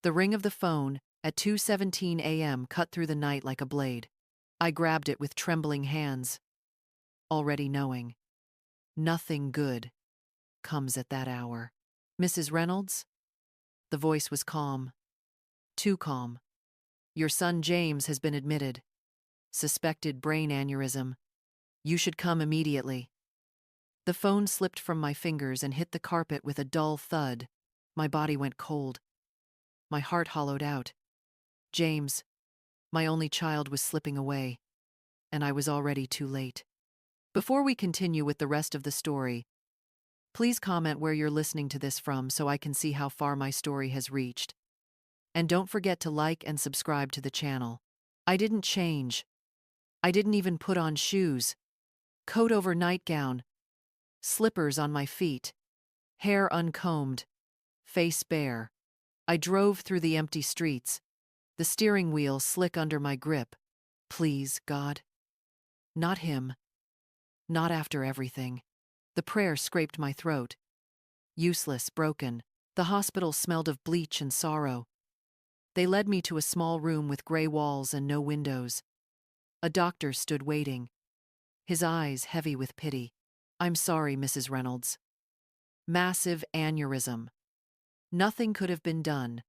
The ring of the phone at 2:17 a.m. cut through the night like a blade. I grabbed it with trembling hands, already knowing nothing good comes at that hour. Mrs. Reynolds? The voice was calm. Too calm. Your son James has been admitted. Suspected brain aneurysm. You should come immediately. The phone slipped from my fingers and hit the carpet with a dull thud. My body went cold. My heart hollowed out. James, my only child, was slipping away, and I was already too late. Before we continue with the rest of the story, please comment where you're listening to this from so I can see how far my story has reached. And don't forget to like and subscribe to the channel. I didn't change. I didn't even put on shoes. Coat over nightgown. Slippers on my feet. Hair uncombed. Face bare. I drove through the empty streets, the steering wheel slick under my grip. Please, God. Not him. Not after everything. The prayer scraped my throat. Useless, broken. The hospital smelled of bleach and sorrow. They led me to a small room with gray walls and no windows. A doctor stood waiting, his eyes heavy with pity. I'm sorry, Mrs. Reynolds. Massive aneurysm. Nothing could have been done.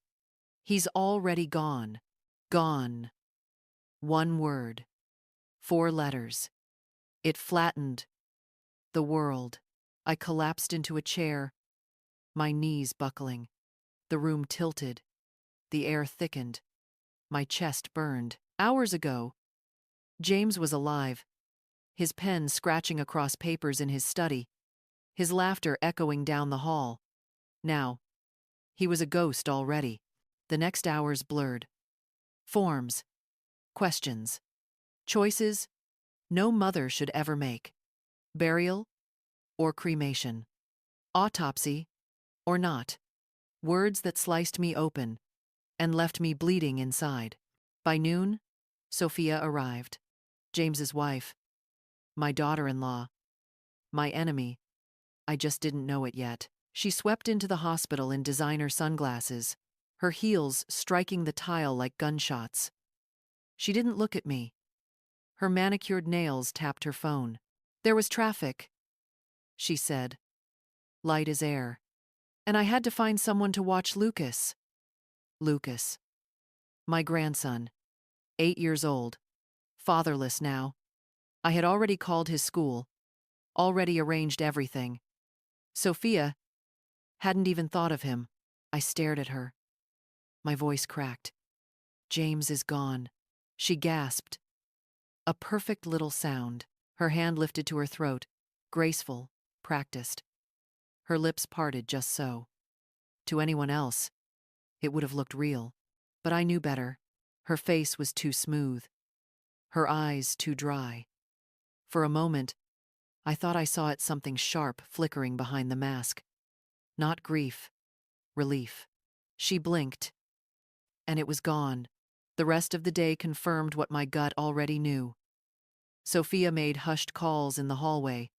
He's already gone. Gone. One word. 4 letters. It flattened the world. I collapsed into a chair, my knees buckling. The room tilted. The air thickened. My chest burned. Hours ago, James was alive, his pen scratching across papers in his study, his laughter echoing down the hall. Now, he was a ghost already. The next hours blurred. Forms. Questions. Choices no mother should ever make. Burial or cremation. Autopsy or not. Words that sliced me open and left me bleeding inside. By noon, Sophia arrived. James's wife. My daughter-in-law. My enemy. I just didn't know it yet. She swept into the hospital in designer sunglasses, her heels striking the tile like gunshots. She didn't look at me. Her manicured nails tapped her phone. There was traffic, she said, light as air. And I had to find someone to watch Lucas. Lucas. My grandson. 8 years old. Fatherless now. I had already called his school. Already arranged everything. Sophia hadn't even thought of him. I stared at her. My voice cracked. James is gone. She gasped. A perfect little sound. Her hand lifted to her throat. Graceful. Practiced. Her lips parted just so. To anyone else, it would have looked real. But I knew better. Her face was too smooth. Her eyes too dry. For a moment, I thought I saw it something sharp flickering behind the mask. Not grief. Relief. She blinked. And it was gone. The rest of the day confirmed what my gut already knew. Sophia made hushed calls in the hallway,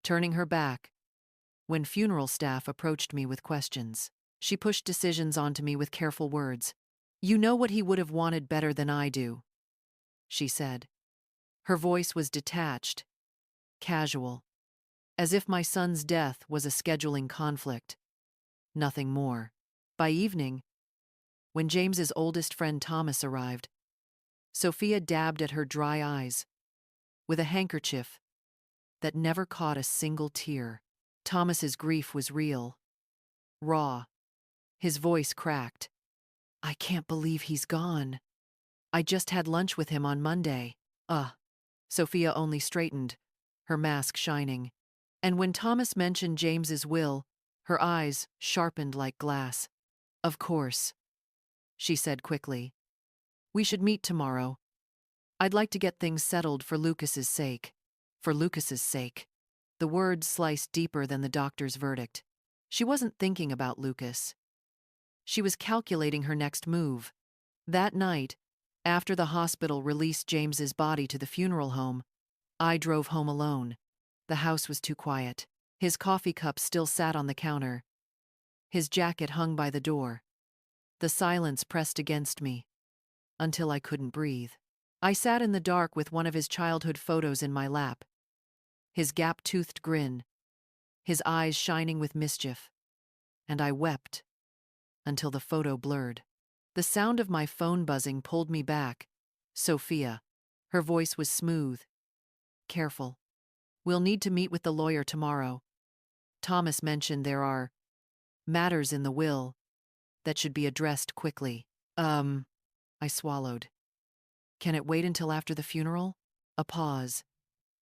turning her back when funeral staff approached me with questions. She pushed decisions onto me with careful words. You know what he would have wanted better than I do, she said. Her voice was detached, casual, as if my son's death was a scheduling conflict. Nothing more. By evening, when James's oldest friend Thomas arrived, Sophia dabbed at her dry eyes with a handkerchief that never caught a single tear. Thomas's grief was real, raw. His voice cracked. I can't believe he's gone. I just had lunch with him on Monday. Sophia only straightened, her mask shining. And when Thomas mentioned James's will, her eyes sharpened like glass. Of course, she said quickly. We should meet tomorrow. I'd like to get things settled for Lucas's sake. For Lucas's sake. The words sliced deeper than the doctor's verdict. She wasn't thinking about Lucas. She was calculating her next move. That night, after the hospital released James's body to the funeral home, I drove home alone. The house was too quiet. His coffee cup still sat on the counter. His jacket hung by the door. The silence pressed against me until I couldn't breathe. I sat in the dark with one of his childhood photos in my lap, his gap-toothed grin, his eyes shining with mischief, and I wept until the photo blurred. The sound of my phone buzzing pulled me back. Sophia. Her voice was smooth, careful. We'll need to meet with the lawyer tomorrow. Thomas mentioned there are matters in the will that should be addressed quickly. I swallowed. Can it wait until after the funeral? A pause.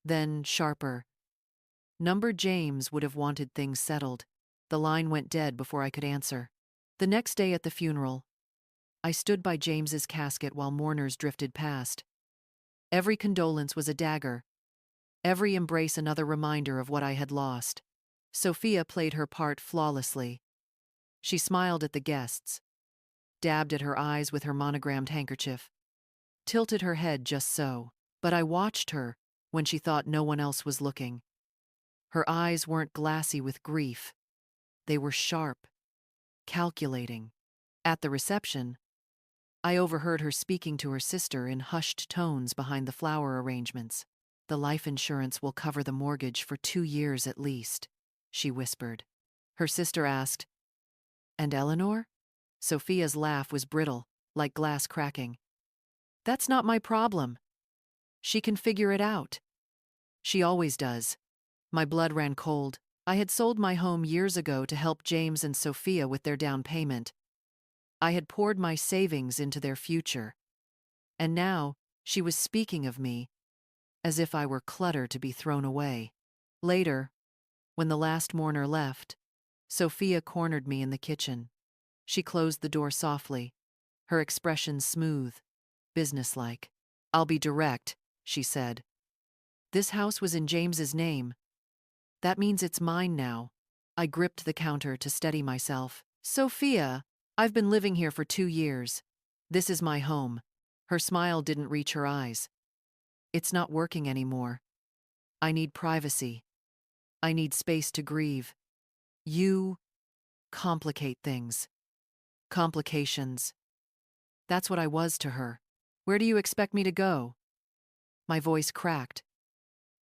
Then, sharper. Number James would have wanted things settled. The line went dead before I could answer. The next day at the funeral, I stood by James's casket while mourners drifted past. Every condolence was a dagger, every embrace another reminder of what I had lost. Sophia played her part flawlessly. She smiled at the guests, dabbed at her eyes with her monogrammed handkerchief, tilted her head just so. But I watched her when she thought no one else was looking. Her eyes weren't glassy with grief. They were sharp, calculating. At the reception, I overheard her speaking to her sister in hushed tones behind the flower arrangements. The life insurance will cover the mortgage for 2 years at least, she whispered. Her sister asked, "And Eleanor?" Sophia's laugh was brittle, like glass cracking. "That's not my problem. She can figure it out. She always does." My blood ran cold. I had sold my home years ago to help James and Sophia with their down payment. I had poured my savings into their future. And now, she was speaking of me as if I were clutter to be thrown away. Later, when the last mourner left, Sophia cornered me in the kitchen. She closed the door softly, her expression smooth, businesslike. "I'll be direct," she said. "This house was in James's name. That means it's mine now." I gripped the counter to steady myself. "Sophia, I've been living here for 2 years. This is my home." Her smile didn't reach her eyes. "It's not working anymore. I need privacy. I need space to grieve. You complicate things." Complications. That's what I was to her. "Where do you expect me to go?" My voice cracked,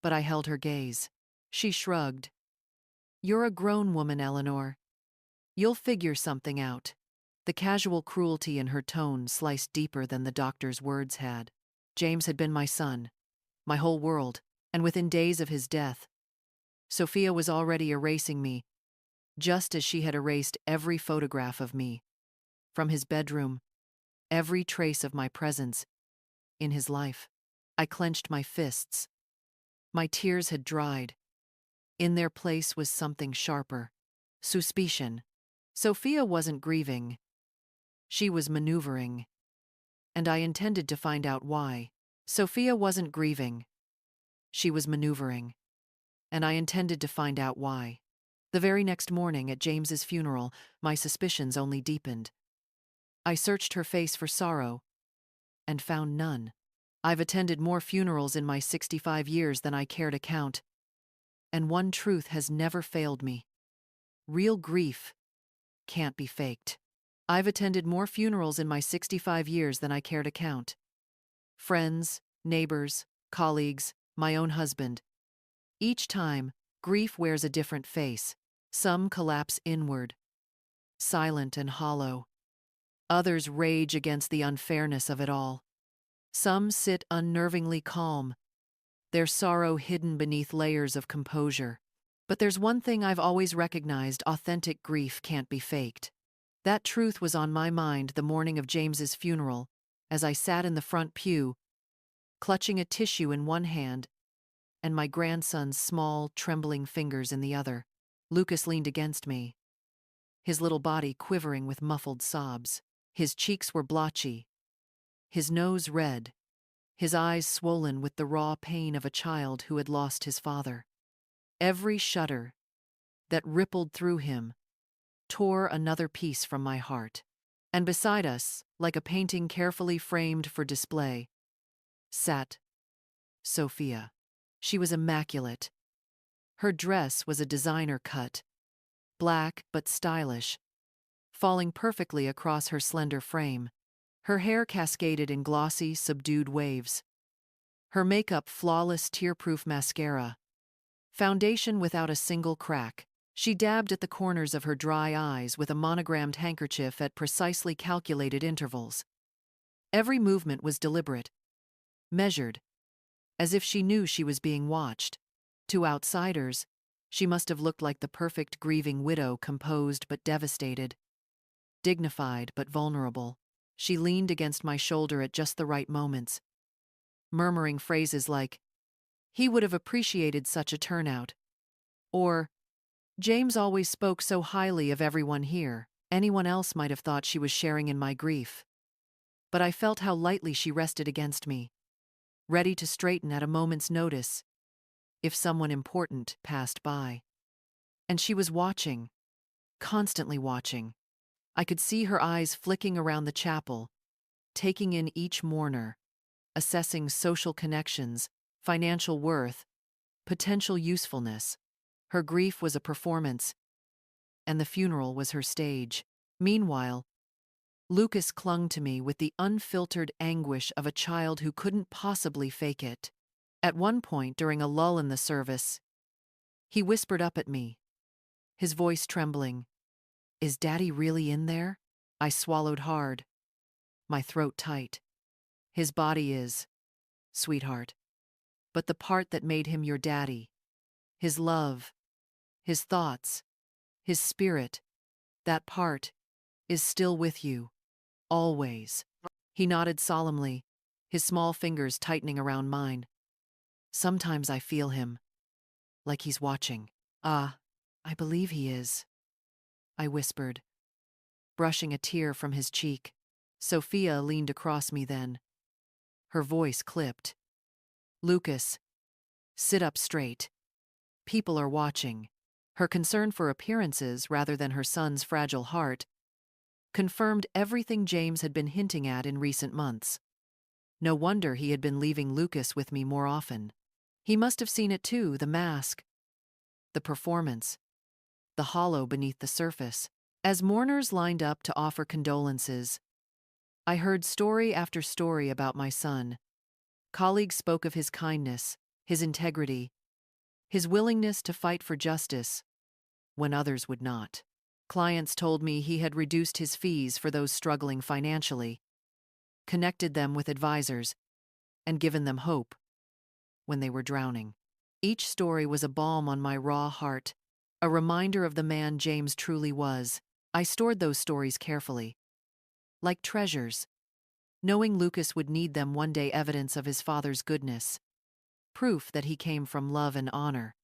but I held her gaze. She shrugged. "You're a grown woman, Eleanor. You'll figure something out." The casual cruelty in her tone sliced deeper than the doctor's words had. James had been my son, my whole world, and within days of his death, Sophia was already erasing me, just as she had erased every photograph of me. From his bedroom, every trace of my presence in his life. I clenched my fists. My tears had dried. In their place was something sharper. Suspicion. Sophia wasn't grieving. She was maneuvering. And I intended to find out why. Sophia wasn't grieving. She was maneuvering. And I intended to find out why. The very next morning at James's funeral, my suspicions only deepened. I searched her face for sorrow and found none. I've attended more funerals in my 65 years than I care to count. And one truth has never failed me. Real grief can't be faked. I've attended more funerals in my 65 years than I care to count. Friends, neighbors, colleagues, my own husband. Each time, grief wears a different face. Some collapse inward, silent and hollow. Others rage against the unfairness of it all. Some sit unnervingly calm, their sorrow hidden beneath layers of composure. But there's one thing I've always recognized: authentic grief can't be faked. That truth was on my mind the morning of James's funeral, as I sat in the front pew, clutching a tissue in one hand and my grandson's small, trembling fingers in the other. Lucas leaned against me, his little body quivering with muffled sobs. His cheeks were blotchy, his nose red, his eyes swollen with the raw pain of a child who had lost his father. Every shudder that rippled through him tore another piece from my heart. And beside us, like a painting carefully framed for display, sat Sophia. She was immaculate. Her dress was a designer cut, black but stylish, falling perfectly across her slender frame. Her hair cascaded in glossy, subdued waves. Her makeup flawless tear-proof mascara. Foundation without a single crack. She dabbed at the corners of her dry eyes with a monogrammed handkerchief at precisely calculated intervals. Every movement was deliberate, measured, as if she knew she was being watched. To outsiders, she must have looked like the perfect grieving widow, composed but devastated, dignified but vulnerable. She leaned against my shoulder at just the right moments, murmuring phrases like, "He would have appreciated such a turnout," or, "James always spoke so highly of everyone here. Anyone else might have thought she was sharing in my grief." But I felt how lightly she rested against me, ready to straighten at a moment's notice if someone important passed by. And she was watching, constantly watching. I could see her eyes flicking around the chapel, taking in each mourner, assessing social connections, financial worth, potential usefulness. Her grief was a performance, and the funeral was her stage. Meanwhile, Lucas clung to me with the unfiltered anguish of a child who couldn't possibly fake it. At one point, during a lull in the service, he whispered up at me, his voice trembling, "Is Daddy really in there?" I swallowed hard, my throat tight. "His body is, sweetheart. But the part that made him your daddy, his love, his thoughts, his spirit, that part is still with you, always." He nodded solemnly, his small fingers tightening around mine. "Sometimes I feel him, like he's watching." "Ah, I believe he is," I whispered, brushing a tear from his cheek. Sophia leaned across me then, her voice clipped. "Lucas, sit up straight. People are watching." Her concern for appearances rather than her son's fragile heart confirmed everything James had been hinting at in recent months. No wonder he had been leaving Lucas with me more often. He must have seen it too, the mask, the performance, the hollow beneath the surface. As mourners lined up to offer condolences, I heard story after story about my son. Colleagues spoke of his kindness, his integrity, his willingness to fight for justice when others would not. Clients told me he had reduced his fees for those struggling financially, connected them with advisors, and given them hope when they were drowning. Each story was a balm on my raw heart, a reminder of the man James truly was. I stored those stories carefully, like treasures, knowing Lucas would need them one day, evidence of his father's goodness, proof that he came from love and honor.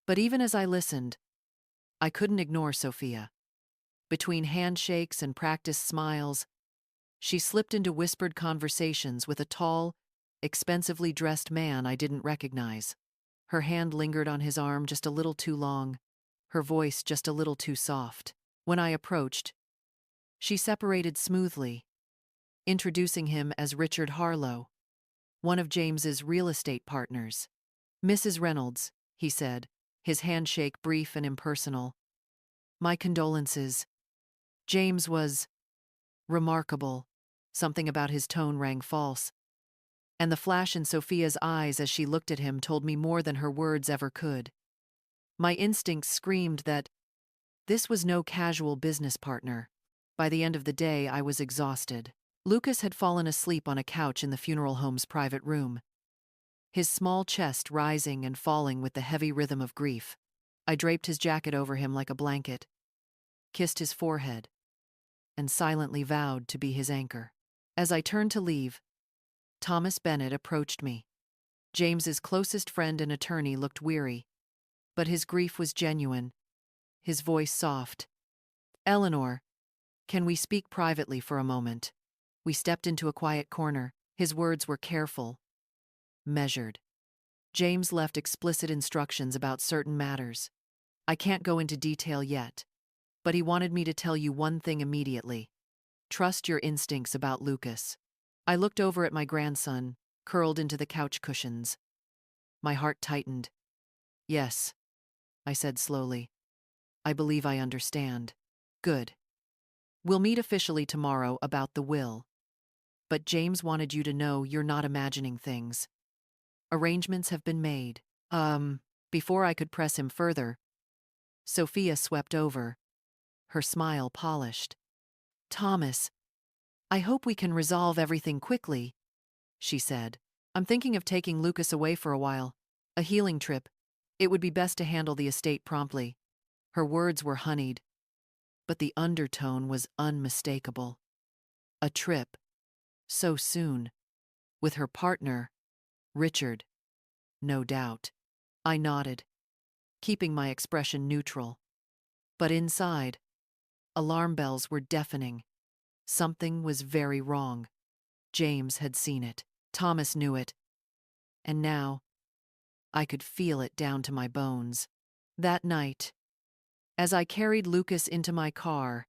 But even as I listened, I couldn't ignore Sophia. Between handshakes and practiced smiles, she slipped into whispered conversations with a tall, expensively dressed man I didn't recognize. Her hand lingered on his arm just a little too long, her voice just a little too soft. When I approached, she separated smoothly, introducing him as Richard Harlow, one of James's real estate partners. "Mrs. Reynolds," he said, his handshake brief and impersonal. "My condolences. James was remarkable." Something about his tone rang false, and the flash in Sophia's eyes as she looked at him told me more than her words ever could. My instincts screamed that this was no casual business partner. By the end of the day, I was exhausted. Lucas had fallen asleep on a couch in the funeral home's private room, his small chest rising and falling with the heavy rhythm of grief. I draped his jacket over him like a blanket, kissed his forehead, and silently vowed to be his anchor. As I turned to leave, Thomas Bennett approached me. James's closest friend and attorney looked weary, but his grief was genuine, his voice soft. "Eleanor, can we speak privately for a moment?" We stepped into a quiet corner. His words were careful, measured. James left explicit instructions about certain matters. "I can't go into detail yet, but he wanted me to tell you one thing immediately. Trust your instincts about Lucas." I looked over at my grandson, curled into the couch cushions. My heart tightened. "Yes," I said slowly. "I believe I understand." "Good." We'll meet officially tomorrow about the will. But James wanted you to know you're not imagining things. Arrangements have been made. Before I could press him further, Sophia swept over, her smile polished. Thomas, I hope we can resolve everything quickly, she said. I'm thinking of taking Lucas away for a while. A healing trip. It would be best to handle the estate promptly. Her words were honeyed, but the undertone was unmistakable. A trip. So soon. With her partner, Richard. No doubt. I nodded, keeping my expression neutral. But inside, alarm bells were deafening. Something was very wrong. James had seen it. Thomas knew it. And now, I could feel it down to my bones. That night, as I carried Lucas into my car,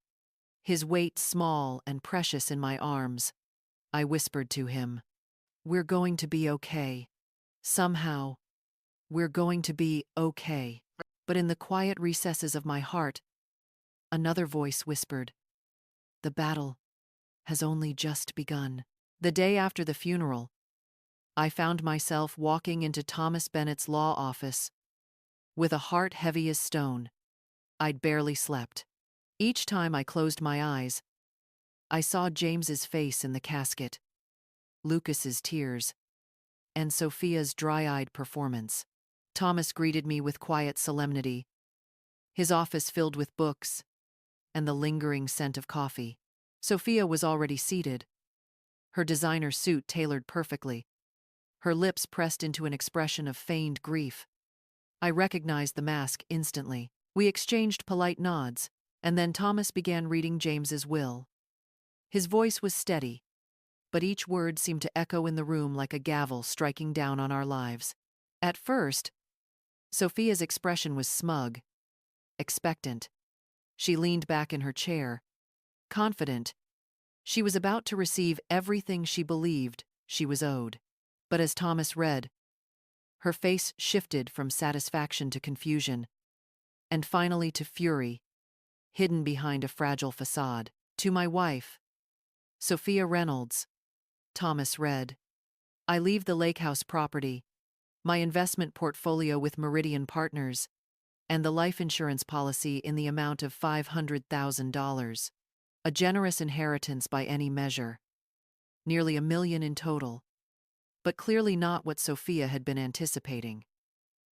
his weight small and precious in my arms, I whispered to him, "We're going to be okay. Somehow, we're going to be okay." But in the quiet recesses of my heart, another voice whispered, "The battle has only just begun." The day after the funeral, I found myself walking into Thomas Bennett's law office with a heart heavy as stone. I'd barely slept. Each time I closed my eyes, I saw James's face in the casket, Lucas's tears, and Sophia's dry-eyed performance. Thomas greeted me with quiet solemnity, his office filled with books and the lingering scent of coffee. Sophia was already seated, her designer suit tailored perfectly, her lips pressed into an expression of feigned grief. I recognized the mask instantly. We exchanged polite nods, and then Thomas began reading James's will. His voice was steady, but each word seemed to echo in the room like a gavel striking down on our lives. At first, Sophia's expression was smug, expectant. She leaned back in her chair, confident. She was about to receive everything she believed she was owed. But as Thomas read, her face shifted from satisfaction to confusion, and finally to fury, hidden behind a fragile facade. "To my wife, Sophia Reynolds," Thomas read, "I leave the lake house property, my investment portfolio with Meridian Partners, and the life insurance policy in the amount of $500,000. A generous inheritance by any measure. Nearly $1 million in total. But clearly not what Sophia had been anticipating.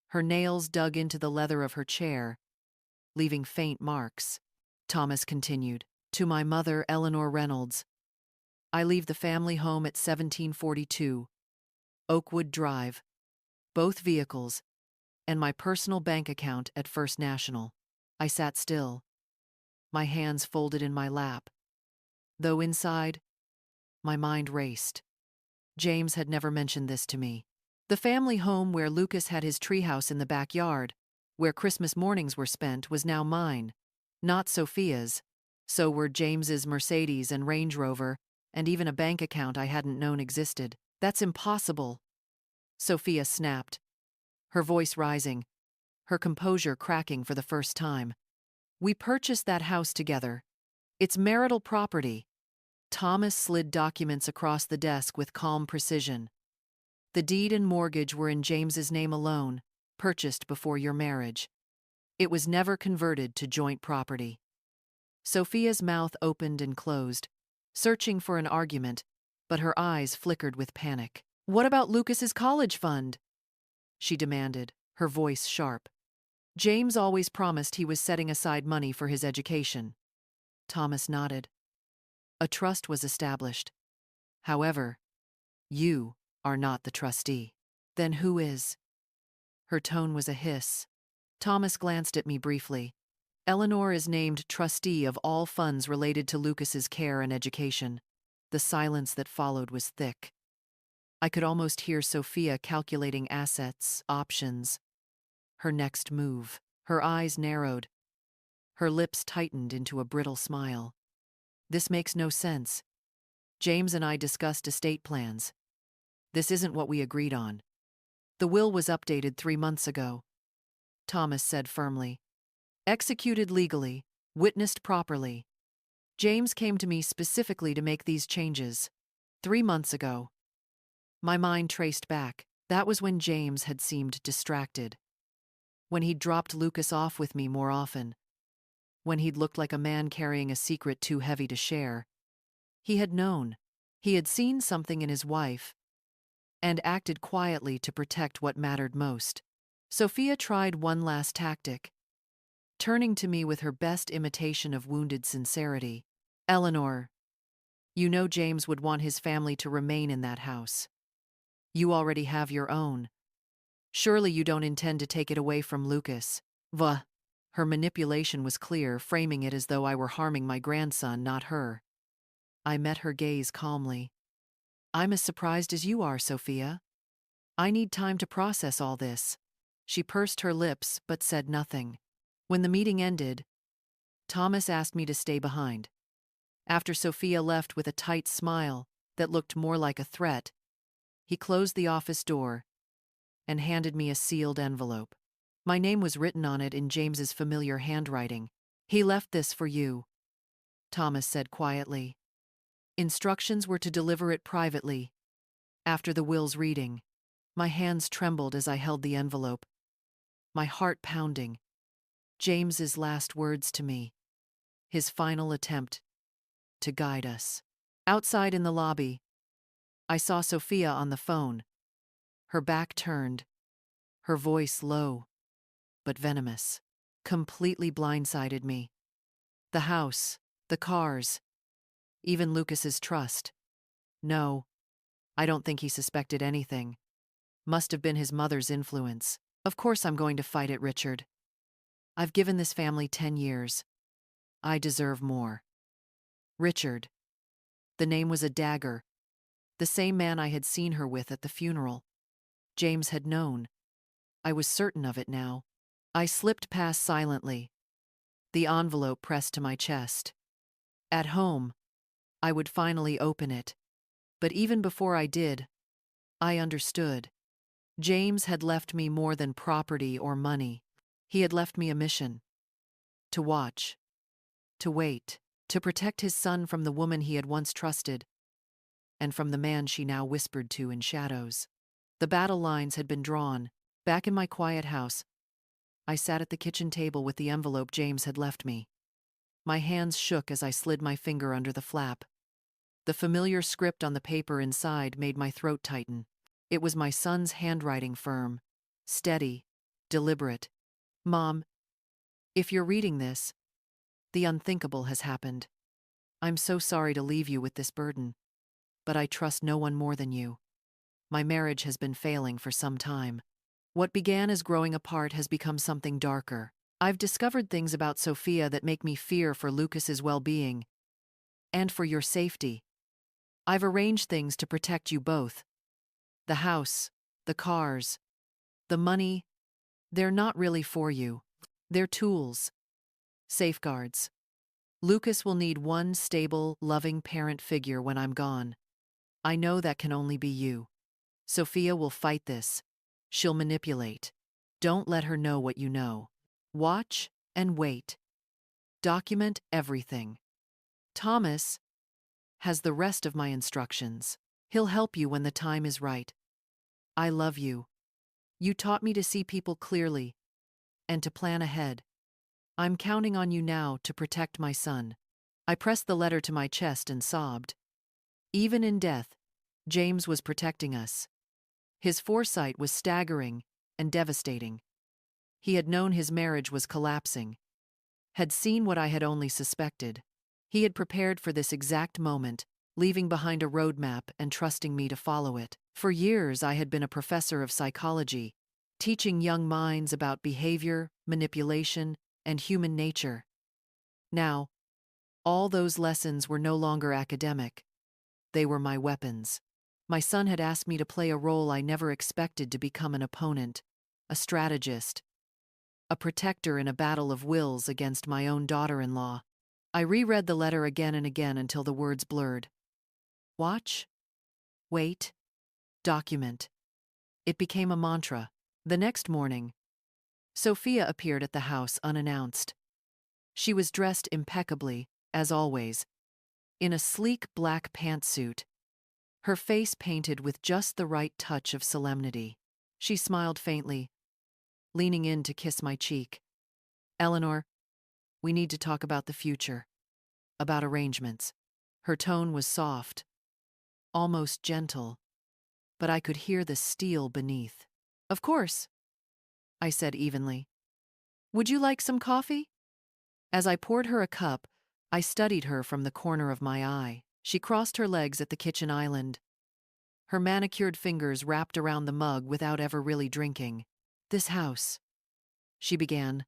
Her nails dug into the leather of her chair, leaving faint marks. Thomas continued, "To my mother, Eleanor Reynolds, I leave the family home at 1742, Oakwood Drive, both vehicles, and my personal bank account at First National." I sat still, my hands folded in my lap, though inside, my mind raced. James had never mentioned this to me. The family home where Lucas had his treehouse in the backyard, where Christmas mornings were spent, was now mine, not Sophia's. So were James's Mercedes and Range Rover, and even a bank account I hadn't known existed. "That's impossible," Sophia snapped, her voice rising, her composure cracking for the first time. "We purchased that house together. It's marital property." Thomas slid documents across the desk with calm precision. "The deed and mortgage were in James's name alone, purchased before your marriage. It was never converted to joint property." Sophia's mouth opened and closed, searching for an argument, but her eyes flickered with panic. "What about Lucas's college fund?" she demanded, her voice sharp. "James always promised he was setting aside money for his education." Thomas nodded. "A trust was established. However, you are not the trustee." "Then who is?" Her tone was a hiss. Thomas glanced at me briefly. "Eleanor is named trustee of all funds related to Lucas's care and education." The silence that followed was thick. I could almost hear Sophia calculating assets, options, her next move. Her eyes narrowed. Her lips tightened into a brittle smile. "This makes no sense. James and I discussed estate plans. This isn't what we agreed on. The will was updated 3 months ago," Thomas said firmly. "Executed legally, witnessed properly. James came to me specifically to make these changes. 3 months ago. My mind traced back. That was when James had seemed distracted. When he'd dropped Lucas off with me more often. When he'd looked like a man carrying a secret too heavy to share. He had known. He had seen something in his wife and acted quietly to protect what mattered most. Sophia tried one last tactic, turning to me with her best imitation of wounded sincerity. Eleanor, you know James would want his family to remain in that house. You already have your own. Surely you don't intend to take it away from Lucas. Vuh. Her manipulation was clear, framing it as though I were harming my grandson, not her. I met her gaze calmly. I'm as surprised as you are, Sophia. I need time to process all this. She pursed her lips but said nothing. When the meeting ended, Thomas asked me to stay behind. After Sophia left with a tight smile that looked more like a threat, he closed the office door and handed me a sealed envelope. My name was written on it in James's familiar handwriting. He left this for you, Thomas said quietly. Instructions were to deliver it privately. After the will's reading, my hands trembled as I held the envelope, my heart pounding. James's last words to me, his final attempt to guide us. Outside in the lobby, I saw Sophia on the phone, her back turned, her voice low but venomous. Completely blindsided me. The house, the cars, even Lucas's trust. No, I don't think he suspected anything. Must have been his mother's influence. Of course I'm going to fight it, Richard. I've given this family 10 years. I deserve more. Richard. The name was a dagger. The same man I had seen her with at the funeral. James had known. I was certain of it now. I slipped past silently, the envelope pressed to my chest. At home, I would finally open it. But even before I did, I understood. James had left me more than property or money. He had left me a mission. To watch. To wait. To protect his son from the woman he had once trusted, and from the man she now whispered to in shadows. The battle lines had been drawn. Back in my quiet house, I sat at the kitchen table with the envelope James had left me. My hands shook as I slid my finger under the flap. The familiar script on the paper inside made my throat tighten. It was my son's handwriting, firm, steady, deliberate. Mom, if you're reading this, the unthinkable has happened. I'm so sorry to leave you with this burden, but I trust no one more than you. My marriage has been failing for some time. What began as growing apart has become something darker. I've discovered things about Sophia that make me fear for Lucas's well-being and for your safety. I've arranged things to protect you both. The house, the cars, the money, they're not really for you. They're tools, safeguards. Lucas will need one stable, loving parent figure when I'm gone. I know that can only be you. Sophia will fight this. She'll manipulate. Don't let her know what you know. Watch and wait. Document everything. Thomas has the rest of my instructions. He'll help you when the time is right. I love you. You taught me to see people clearly and to plan ahead. I'm counting on you now to protect my son. I pressed the letter to my chest and sobbed. Even in death, James was protecting us. His foresight was staggering and devastating. He had known his marriage was collapsing, had seen what I had only suspected. He had prepared for this exact moment, leaving behind a roadmap and trusting me to follow it. For years, I had been a professor of psychology, teaching young minds about behavior, manipulation, and human nature. Now, all those lessons were no longer academic. They were my weapons. My son had asked me to play a role I never expected to become: an opponent, a strategist, a protector in a battle of wills against my own daughter-in-law. I reread the letter again and again until the words blurred. Watch, wait, document. It became a mantra. The next morning, Sophia appeared at the house unannounced. She was dressed impeccably, as always, in a sleek black pantsuit, her face painted with just the right touch of solemnity. She smiled faintly, leaning in to kiss my cheek. "Eleanor, we need to talk about the future, about arrangements." Her tone was soft, almost gentle, but I could hear the steel beneath. "Of course," I said evenly. "Would you like some coffee?" As I poured her a cup, I studied her from the corner of my eye. She crossed her legs at the kitchen island, her manicured fingers wrapped around the mug without ever really drinking. "This house," she began,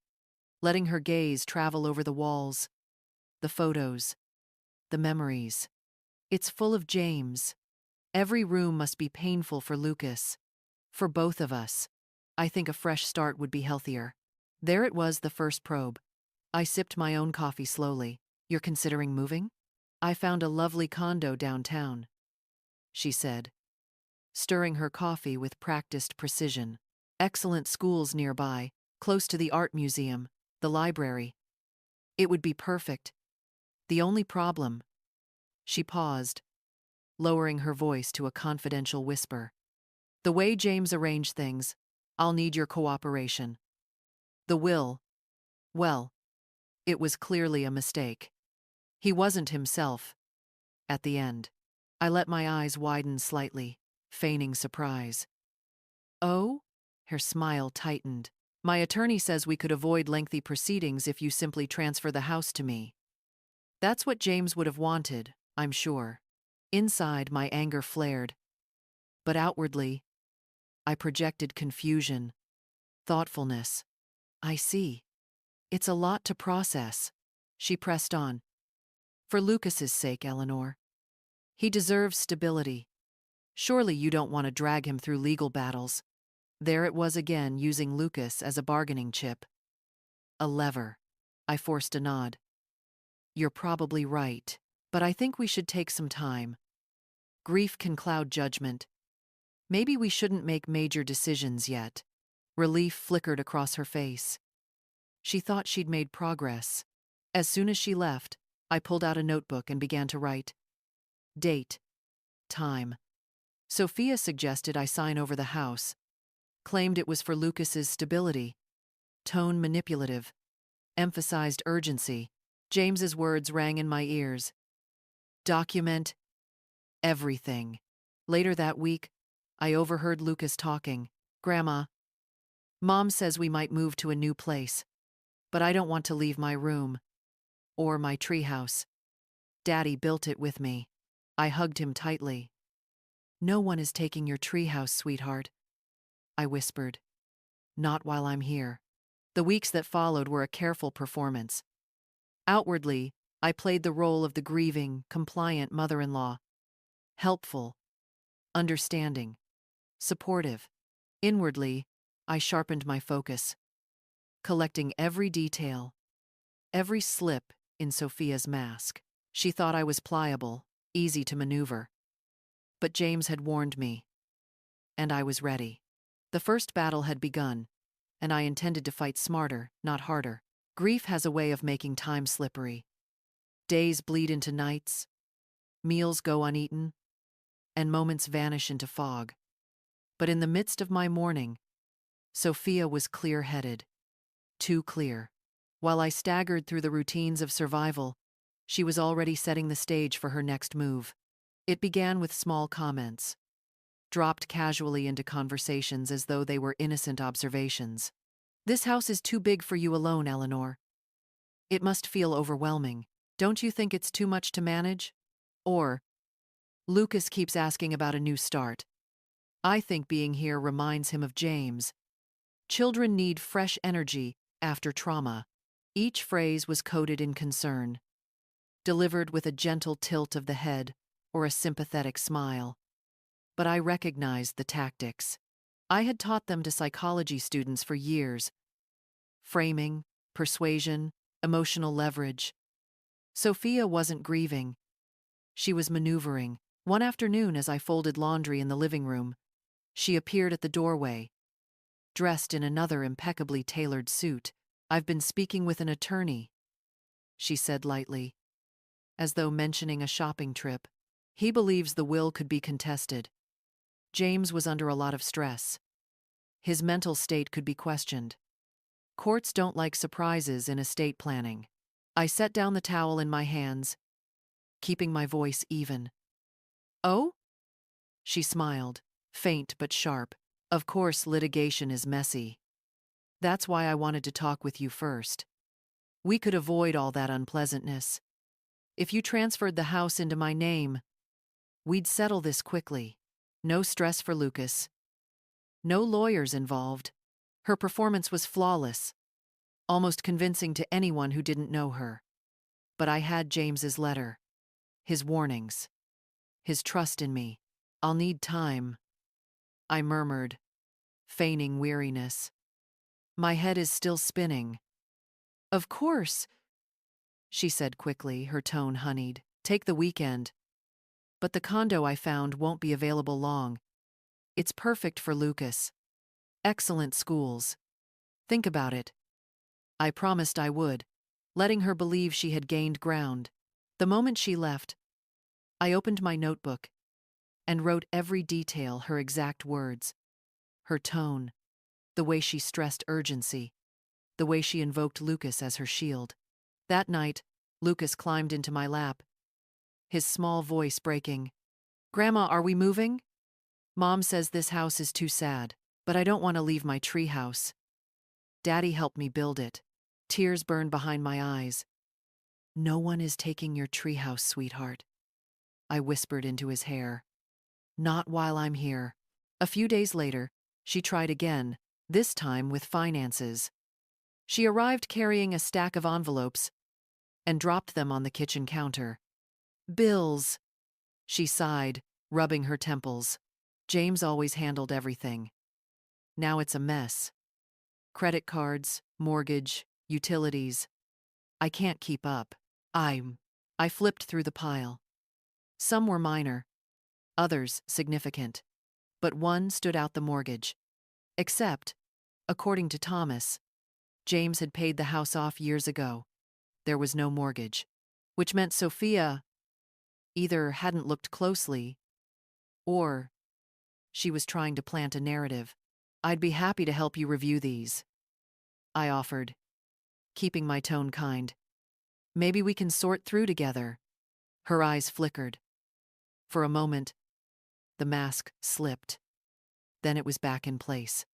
letting her gaze travel over the walls, the photos, the memories. "It's full of James. Every room must be painful for Lucas. For both of us. I think a fresh start would be healthier." There it was, the first probe. I sipped my own coffee slowly. "You're considering moving?" "I found a lovely condo downtown," she said, stirring her coffee with practiced precision. "Excellent schools nearby, close to the art museum, the library. It would be perfect. The only problem—" She paused, lowering her voice to a confidential whisper. "The way James arranged things, I'll need your cooperation. The will, well, it was clearly a mistake. He wasn't himself, at the end." I let my eyes widen slightly, feigning surprise. "Oh?" Her smile tightened. "My attorney says we could avoid lengthy proceedings if you simply transfer the house to me. That's what James would have wanted, I'm sure." Inside, my anger flared, but outwardly, I projected confusion, thoughtfulness. "I see. It's a lot to process." She pressed on. "For Lucas's sake, Eleanor. He deserves stability. Surely you don't want to drag him through legal battles." There it was again, using Lucas as a bargaining chip. A lever. I forced a nod. "You're probably right, but I think we should take some time. Grief can cloud judgment. Maybe we shouldn't make major decisions yet." Relief flickered across her face. She thought she'd made progress. As soon as she left, I pulled out a notebook and began to write. Date. Time. Sophia suggested I sign over the house. Claimed it was for Lucas's stability. Tone manipulative. Emphasized urgency. James's words rang in my ears. "Document everything." Later that week, I overheard Lucas talking. "Grandma, Mom says we might move to a new place, but I don't want to leave my room. Or my treehouse. Daddy built it with me." I hugged him tightly. "No one is taking your treehouse, sweetheart," I whispered. "Not while I'm here." The weeks that followed were a careful performance. Outwardly, I played the role of the grieving, compliant mother-in-law. Helpful, understanding, supportive. Inwardly, I sharpened my focus, collecting every detail, every slip in Sophia's mask. She thought I was pliable, easy to maneuver. But James had warned me, and I was ready. The first battle had begun, and I intended to fight smarter, not harder. Grief has a way of making time slippery. Days bleed into nights, meals go uneaten, and moments vanish into fog. But in the midst of my mourning, Sophia was clear-headed. Too clear. While I staggered through the routines of survival, she was already setting the stage for her next move. It began with small comments, dropped casually into conversations as though they were innocent observations. "This house is too big for you alone, Eleanor. It must feel overwhelming. Don't you think it's too much to manage?" Or, "Lucas keeps asking about a new start. I think being here reminds him of James. Children need fresh energy after trauma." Each phrase was coded in concern, delivered with a gentle tilt of the head or a sympathetic smile. But I recognized the tactics. I had taught them to psychology students for years. Framing, persuasion, emotional leverage. Sophia wasn't grieving. She was maneuvering. One afternoon, as I folded laundry in the living room, she appeared at the doorway, dressed in another impeccably tailored suit. "I've been speaking with an attorney," she said lightly. as though mentioning a shopping trip. He believes the will could be contested. James was under a lot of stress. His mental state could be questioned. Courts don't like surprises in estate planning. I set down the towel in my hands, keeping my voice even. Oh? She smiled, faint but sharp. Of course, litigation is messy. That's why I wanted to talk with you first. We could avoid all that unpleasantness. If you transferred the house into my name, we'd settle this quickly. No stress for Lucas. No lawyers involved. Her performance was flawless, almost convincing to anyone who didn't know her. But I had James's letter, his warnings, his trust in me. I'll need time, I murmured, feigning weariness. My head is still spinning. Of course, she said quickly, her tone honeyed. Take the weekend. But the condo I found won't be available long. It's perfect for Lucas. Excellent schools. Think about it. I promised I would, letting her believe she had gained ground. The moment she left, I opened my notebook and wrote every detail, her exact words, her tone, the way she stressed urgency, the way she invoked Lucas as her shield. That night, Lucas climbed into my lap, his small voice breaking. Grandma, are we moving? Mom says this house is too sad, but I don't want to leave my tree house. Daddy helped me build it. Tears burned behind my eyes. No one is taking your treehouse, sweetheart, I whispered into his hair. Not while I'm here. A few days later, she tried again, this time with finances. She arrived carrying a stack of envelopes and dropped them on the kitchen counter. Bills, she sighed, rubbing her temples. James always handled everything. Now it's a mess. Credit cards, mortgage, utilities. I can't keep up. I flipped through the pile. Some were minor, others significant. But one stood out: the mortgage. Except, according to Thomas, James had paid the house off years ago. There was no mortgage, which meant Sophia either hadn't looked closely or she was trying to plant a narrative. I'd be happy to help you review these, I offered, keeping my tone kind. Maybe we can sort through together. Her eyes flickered. For a moment, the mask slipped. Then it was back in place.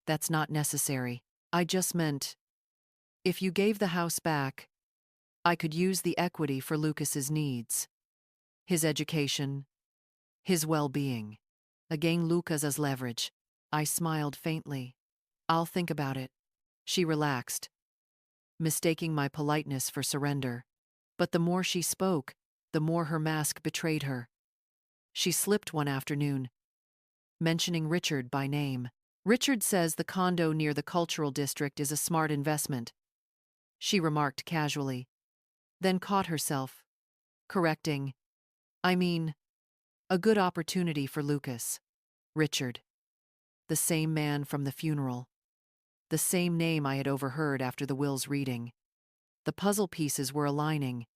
That's not necessary. I just meant, if you gave the house back, I could use the equity for Lucas's needs. His education, his well-being. Again, Lucas as leverage. I smiled faintly. I'll think about it. She relaxed, mistaking my politeness for surrender. But the more she spoke, the more her mask betrayed her. She slipped one afternoon, mentioning Richard by name. Richard says the condo near the cultural district is a smart investment, she remarked casually, then caught herself, correcting. I mean, a good opportunity for Lucas. Richard. The same man from the funeral. The same name I had overheard after the will's reading. The puzzle pieces were aligning,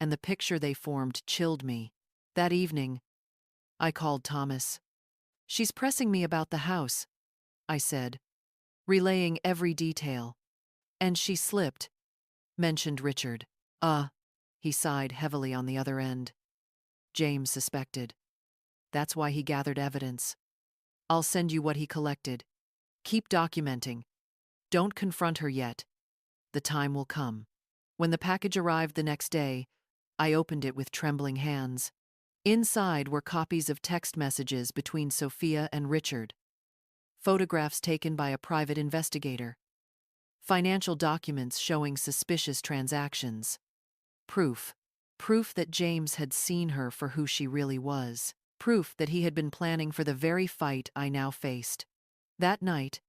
and the picture they formed chilled me. That evening, I called Thomas. She's pressing me about the house, I said, relaying every detail. And she slipped, mentioned Richard. He sighed heavily on the other end. James suspected. That's why he gathered evidence. I'll send you what he collected. Keep documenting. Don't confront her yet. The time will come. When the package arrived the next day, I opened it with trembling hands. Inside were copies of text messages between Sophia and Richard, photographs taken by a private investigator, financial documents showing suspicious transactions, proof that James had seen her for who she really was, proof that he had been planning for the very fight I now faced. That night,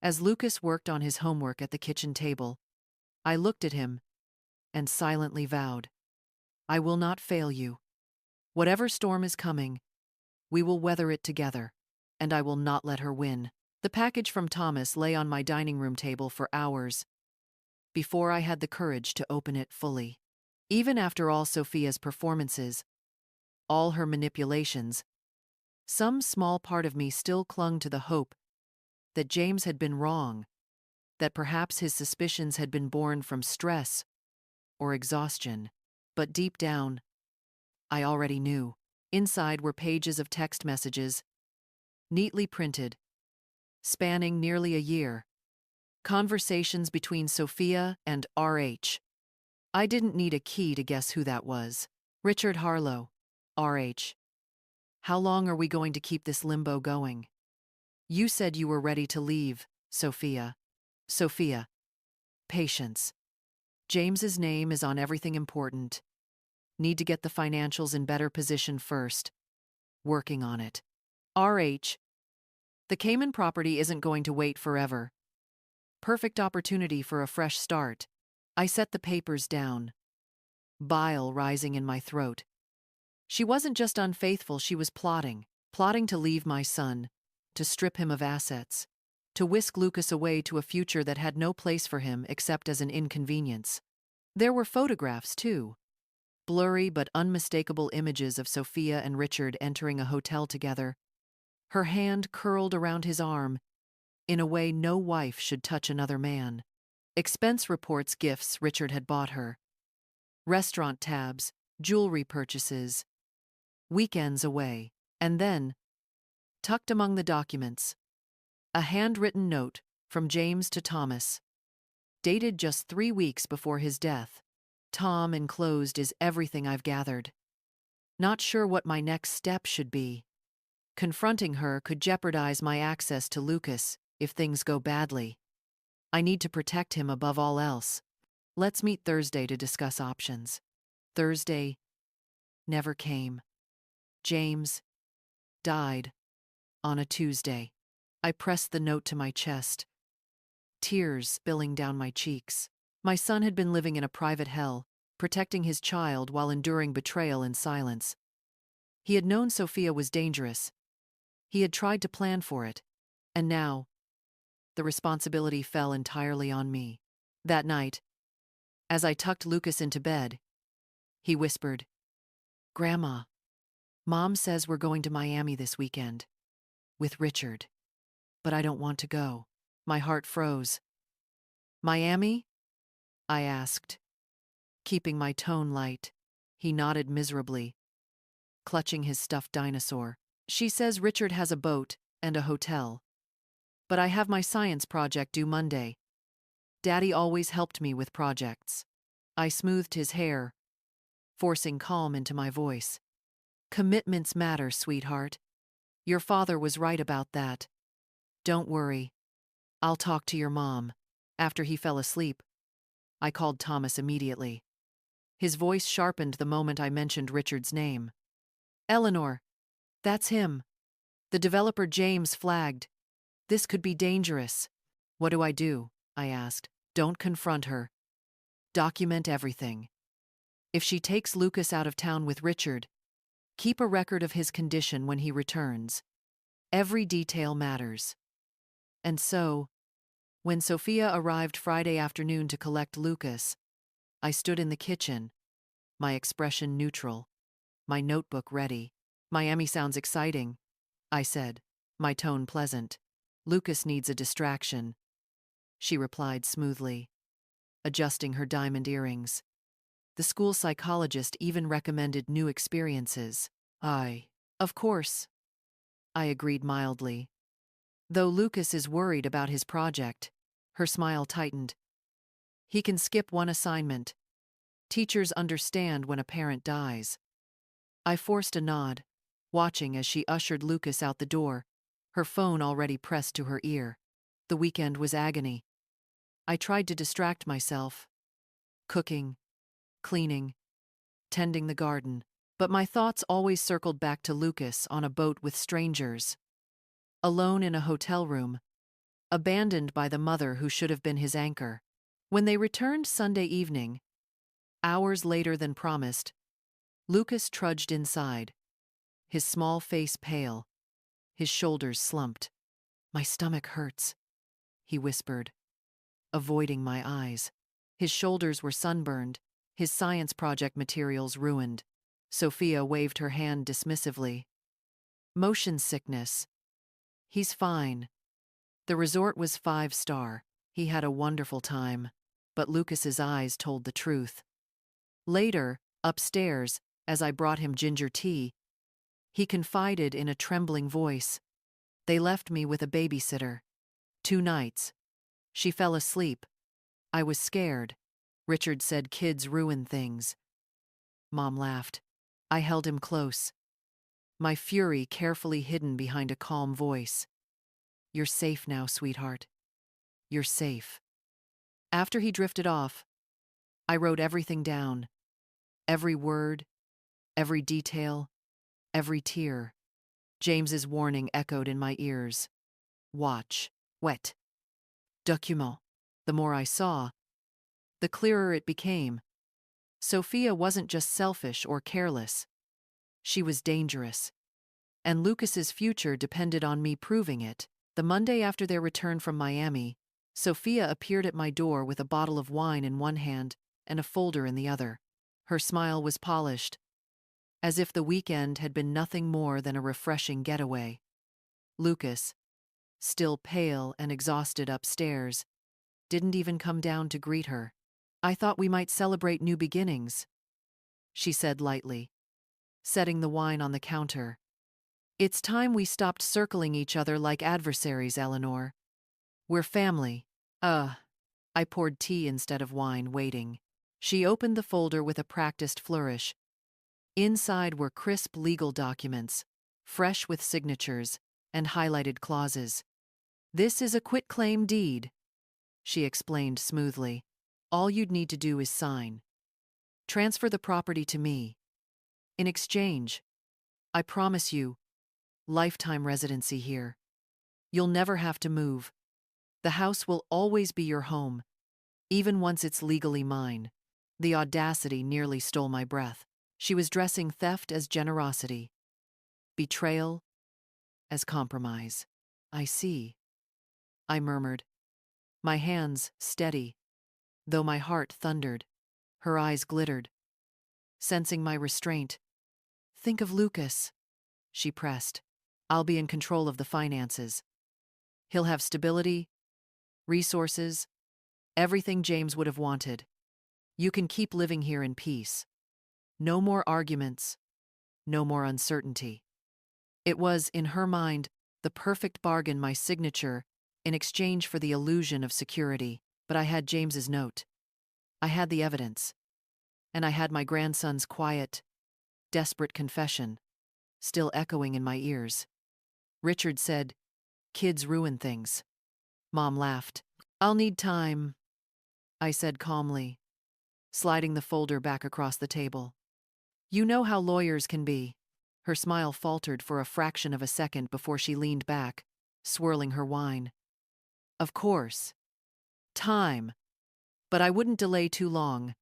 as Lucas worked on his homework at the kitchen table, I looked at him and silently vowed, I will not fail you. Whatever storm is coming, we will weather it together, and I will not let her win. The package from Thomas lay on my dining room table for hours before I had the courage to open it fully. Even after all Sophia's performances, all her manipulations, some small part of me still clung to the hope that James had been wrong, that perhaps his suspicions had been born from stress or exhaustion. But deep down, I already knew. Inside were pages of text messages, neatly printed, spanning nearly a year. Conversations between Sophia and RH. I didn't need a key to guess who that was. Richard Harlow, RH. How long are we going to keep this limbo going? You said you were ready to leave, Sophia. Sophia. Patience. James's name is on everything important. Need to get the financials in better position first. Working on it. RH. The Cayman property isn't going to wait forever. Perfect opportunity for a fresh start. I set the papers down, bile rising in my throat. She wasn't just unfaithful, she was plotting to leave my son, to strip him of assets, to whisk Lucas away to a future that had no place for him except as an inconvenience. There were photographs, too. Blurry but unmistakable images of Sophia and Richard entering a hotel together, her hand curled around his arm, in a way no wife should touch another man. Expense reports, gifts Richard had bought her. Restaurant tabs, jewelry purchases. Weekends away. And then, tucked among the documents, a handwritten note from James to Thomas, dated just 3 weeks before his death. Tom enclosed is everything I've gathered. Not sure what my next step should be. Confronting her could jeopardize my access to Lucas if things go badly. I need to protect him above all else. Let's meet Thursday to discuss options. Thursday never came. James died on a Tuesday. I pressed the note to my chest, tears spilling down my cheeks. My son had been living in a private hell, protecting his child while enduring betrayal in silence. He had known Sophia was dangerous. He had tried to plan for it. And now, the responsibility fell entirely on me. That night, as I tucked Lucas into bed, he whispered, "Grandma, Mom says we're going to Miami this weekend. With Richard. But I don't want to go." My heart froze. "Miami?" I asked, keeping my tone light. He nodded miserably, clutching his stuffed dinosaur. "She says Richard has a boat and a hotel. But I have my science project due Monday. Daddy always helped me with projects." I smoothed his hair, forcing calm into my voice. "Commitments matter, sweetheart. Your father was right about that. Don't worry. I'll talk to your mom." After he fell asleep, I called Thomas immediately. His voice sharpened the moment I mentioned Richard's name. "Eleanor, that's him. The developer James flagged. This could be dangerous." "What do I do?" I asked. "Don't confront her. Document everything. If she takes Lucas out of town with Richard, keep a record of his condition when he returns. Every detail matters." And so, when Sophia arrived Friday afternoon to collect Lucas, I stood in the kitchen, my expression neutral, my notebook ready. "Miami sounds exciting," I said, my tone pleasant. "Lucas needs a distraction," she replied smoothly, adjusting her diamond earrings. "The school psychologist even recommended new experiences." Of course," I agreed mildly. "Though Lucas is worried about his project." Her smile tightened. "He can skip one assignment. Teachers understand when a parent dies." I forced a nod, watching as she ushered Lucas out the door, her phone already pressed to her ear. The weekend was agony. I tried to distract myself, cooking, cleaning, tending the garden, but my thoughts always circled back to Lucas on a boat with strangers, alone in a hotel room, abandoned by the mother who should have been his anchor. When they returned Sunday evening, hours later than promised, Lucas trudged inside, his small face pale, his shoulders slumped. "My stomach hurts," he whispered, avoiding my eyes. His shoulders were sunburned, His science project materials ruined. Sophia waved her hand dismissively. Motion sickness. He's fine. The resort was 5-star. He had a wonderful time. But Lucas's eyes told the truth. Later, upstairs, as I brought him ginger tea, he confided in a trembling voice. They left me with a babysitter. 2 nights. She fell asleep. I was scared. Richard said kids ruin things. Mom laughed. I held him close, my fury carefully hidden behind a calm voice. You're safe now, sweetheart. You're safe. After he drifted off, I wrote everything down. Every word, every detail, every tear. James's warning echoed in my ears. Watch. Wet. Document. The more I saw, the clearer it became. Sophia wasn't just selfish or careless. She was dangerous. And Lucas's future depended on me proving it. The Monday after their return from Miami, Sophia appeared at my door with a bottle of wine in one hand and a folder in the other. Her smile was polished, as if the weekend had been nothing more than a refreshing getaway. Lucas, still pale and exhausted upstairs, didn't even come down to greet her. I thought we might celebrate new beginnings, she said lightly, setting the wine on the counter. It's time we stopped circling each other like adversaries, Eleanor. We're family. I poured tea instead of wine, waiting. She opened the folder with a practiced flourish. Inside were crisp legal documents, fresh with signatures and highlighted clauses. This is a quitclaim deed, she explained smoothly. All you'd need to do is sign. Transfer the property to me. In exchange, I promise you, lifetime residency here. You'll never have to move. The house will always be your home, even once it's legally mine. The audacity nearly stole my breath. She was dressing theft as generosity, betrayal as compromise. I see, I murmured, my hands steady, though my heart thundered. Her eyes glittered, sensing my restraint. Think of Lucas, she pressed. I'll be in control of the finances. He'll have stability, resources, everything James would have wanted. You can keep living here in peace. No more arguments, no more uncertainty. It was, in her mind, the perfect bargain, my signature, in exchange for the illusion of security. But I had James's note. I had the evidence. And I had my grandson's quiet, desperate confession, still echoing in my ears. Richard said, kids ruin things. Mom laughed. I'll need time, I said calmly, sliding the folder back across the table. You know how lawyers can be. Her smile faltered for a fraction of a second before she leaned back, swirling her wine. Of course. Time. But I wouldn't delay too long.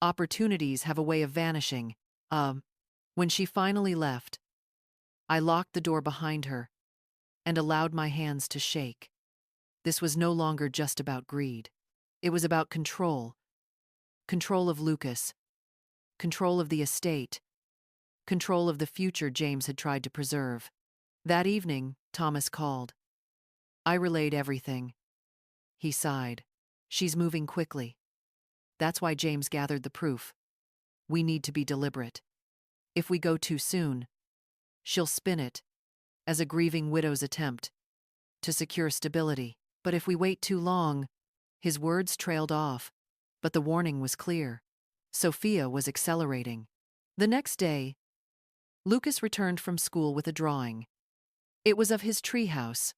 Opportunities have a way of vanishing. When she finally left, I locked the door behind her and allowed my hands to shake. This was no longer just about greed. It was about control. Control of Lucas. Control of the estate. Control of the future James had tried to preserve. That evening, Thomas called. I relayed everything. He sighed. She's moving quickly. That's why James gathered the proof. We need to be deliberate. If we go too soon, she'll spin it as a grieving widow's attempt to secure stability. But if we wait too long, his words trailed off, but the warning was clear. Sophia was accelerating. The next day, Lucas returned from school with a drawing. It was of his treehouse,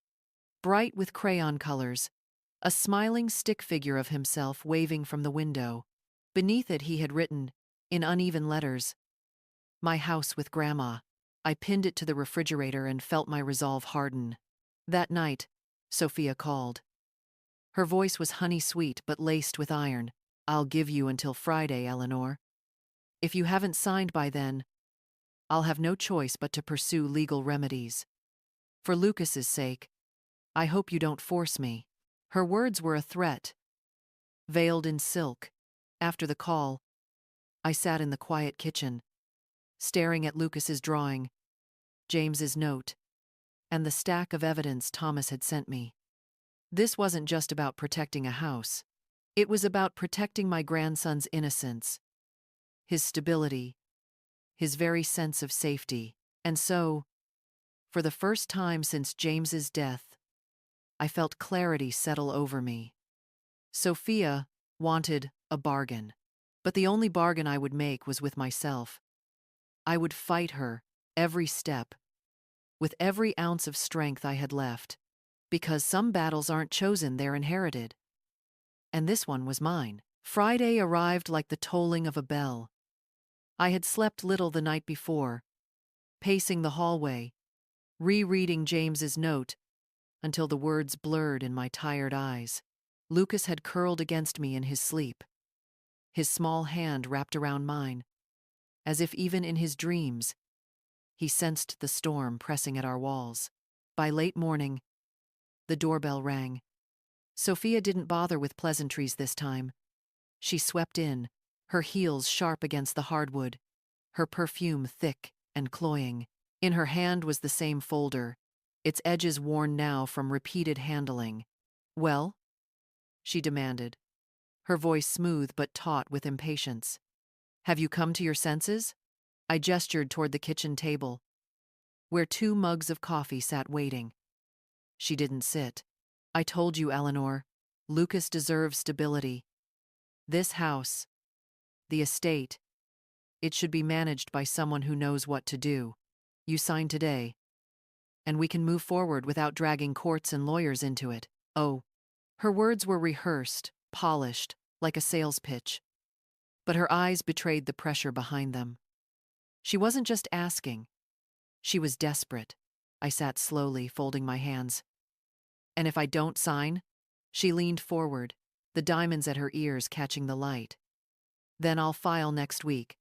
bright with crayon colors, a smiling stick figure of himself waving from the window. Beneath it he had written, in uneven letters, "My house with Grandma." I pinned it to the refrigerator and felt my resolve harden. That night, Sophia called. Her voice was honey-sweet but laced with iron. I'll give you until Friday, Eleanor. If you haven't signed by then, I'll have no choice but to pursue legal remedies. For Lucas's sake, I hope you don't force me. Her words were a threat, veiled in silk. After the call, I sat in the quiet kitchen, staring at Lucas's drawing, James's note, and the stack of evidence Thomas had sent me. This wasn't just about protecting a house. It was about protecting my grandson's innocence, his stability, his very sense of safety. And so, for the first time since James's death, I felt clarity settle over me. Sophia wanted a bargain, but the only bargain I would make was with myself. I would fight her every step, with every ounce of strength I had left, because some battles aren't chosen, they're inherited. And this one was mine. Friday arrived like the tolling of a bell. I had slept little the night before, pacing the hallway, rereading James's note until the words blurred in my tired eyes. Lucas had curled against me in his sleep, his small hand wrapped around mine, as if even in his dreams, he sensed the storm pressing at our walls. By late morning, the doorbell rang. Sophia didn't bother with pleasantries this time. She swept in, her heels sharp against the hardwood, her perfume thick and cloying. In her hand was the same folder, its edges worn now from repeated handling. "Well?" she demanded, her voice smooth but taut with impatience. "Have you come to your senses?" I gestured toward the kitchen table, where 2 mugs of coffee sat waiting. She didn't sit. "I told you, Eleanor, Lucas deserves stability. This house, the estate, it should be managed by someone who knows what to do. You sign today, and we can move forward without dragging courts and lawyers into it." Oh, her words were rehearsed, polished, like a sales pitch, but her eyes betrayed the pressure behind them. She wasn't just asking, she was desperate. I sat slowly, folding my hands. "And if I don't sign?" She leaned forward, the diamonds at her ears catching the light. "Then I'll file next week.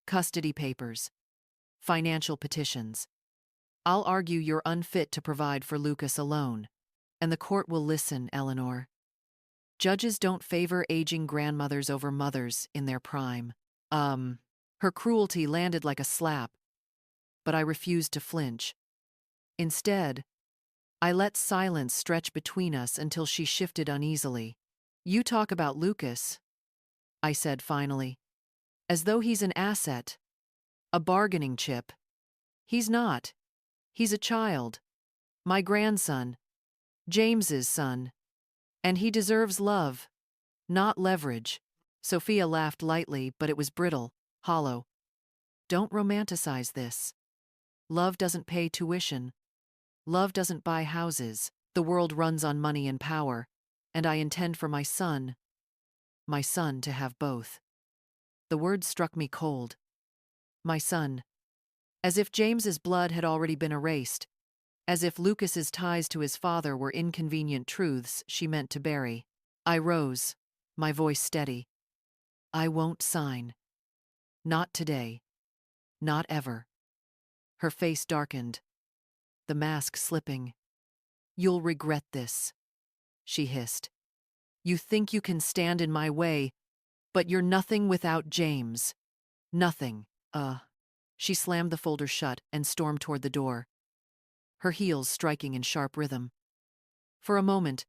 Custody papers, financial petitions. I'll argue you're unfit to provide for Lucas alone. And the court will listen, Eleanor. Judges don't favor aging grandmothers over mothers in their prime." Her cruelty landed like a slap, but I refused to flinch. Instead, I let silence stretch between us until she shifted uneasily. "You talk about Lucas," I said finally, "as though he's an asset, a bargaining chip. He's not. He's a child. My grandson. James's son. And he deserves love, not leverage." Sophia laughed lightly, but it was brittle, hollow. "Don't romanticize this. Love doesn't pay tuition. Love doesn't buy houses. The world runs on money and power, and I intend for my son to have both." The word struck me cold. My son. As if James's blood had already been erased, as if Lucas's ties to his father were inconvenient truths she meant to bury. I rose, my voice steady. "I won't sign. Not today. Not ever." Her face darkened, the mask slipping. "You'll regret this," she hissed. "You think you can stand in my way, but you're nothing without James. Nothing." She slammed the folder shut and stormed toward the door, her heels striking in sharp rhythm. For a moment,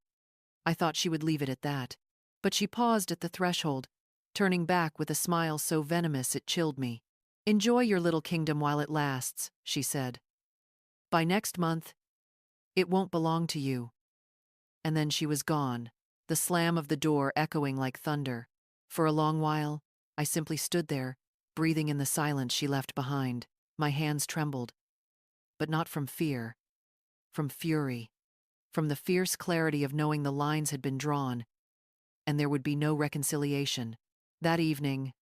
I thought she would leave it at that, but she paused at the threshold, turning back with a smile so venomous it chilled me. "Enjoy your little kingdom while it lasts," she said. "By next month, it won't belong to you." And then she was gone, the slam of the door echoing like thunder. For a long while, I simply stood there, breathing in the silence she left behind. My hands trembled, but not from fear, from fury, from the fierce clarity of knowing the lines had been drawn, and there would be no reconciliation. That evening,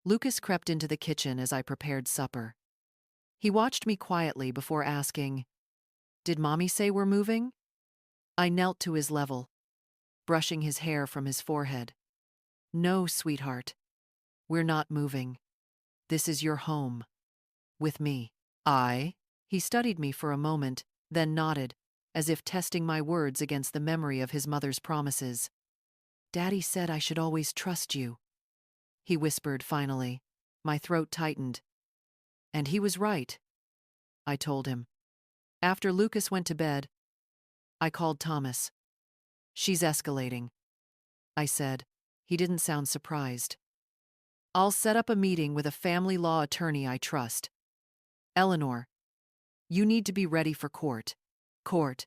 Lucas crept into the kitchen as I prepared supper. He watched me quietly before asking, "Did Mommy say we're moving?" I knelt to his level, brushing his hair from his forehead. "No, sweetheart, we're not moving. This is your home. With me." He studied me for a moment, then nodded, as if testing my words against the memory of his mother's promises. "Daddy said I should always trust you." he whispered finally. My throat tightened. And he was right, I told him. After Lucas went to bed, I called Thomas. She's escalating, I said. He didn't sound surprised. I'll set up a meeting with a family law attorney I trust. Eleanor, you need to be ready for court. Court.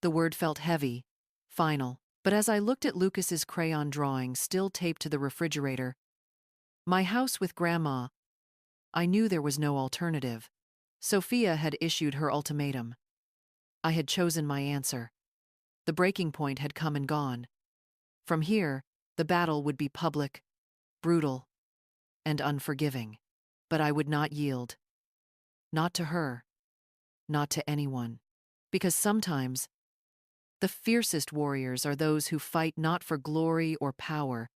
The word felt heavy, final. But as I looked at Lucas's crayon drawing still taped to the refrigerator, my house with Grandma, I knew there was no alternative. Sophia had issued her ultimatum. I had chosen my answer. The breaking point had come and gone. From here, the battle would be public, brutal, and unforgiving. But I would not yield. Not to her. Not to anyone. Because sometimes, the fiercest warriors are those who fight not for glory or power,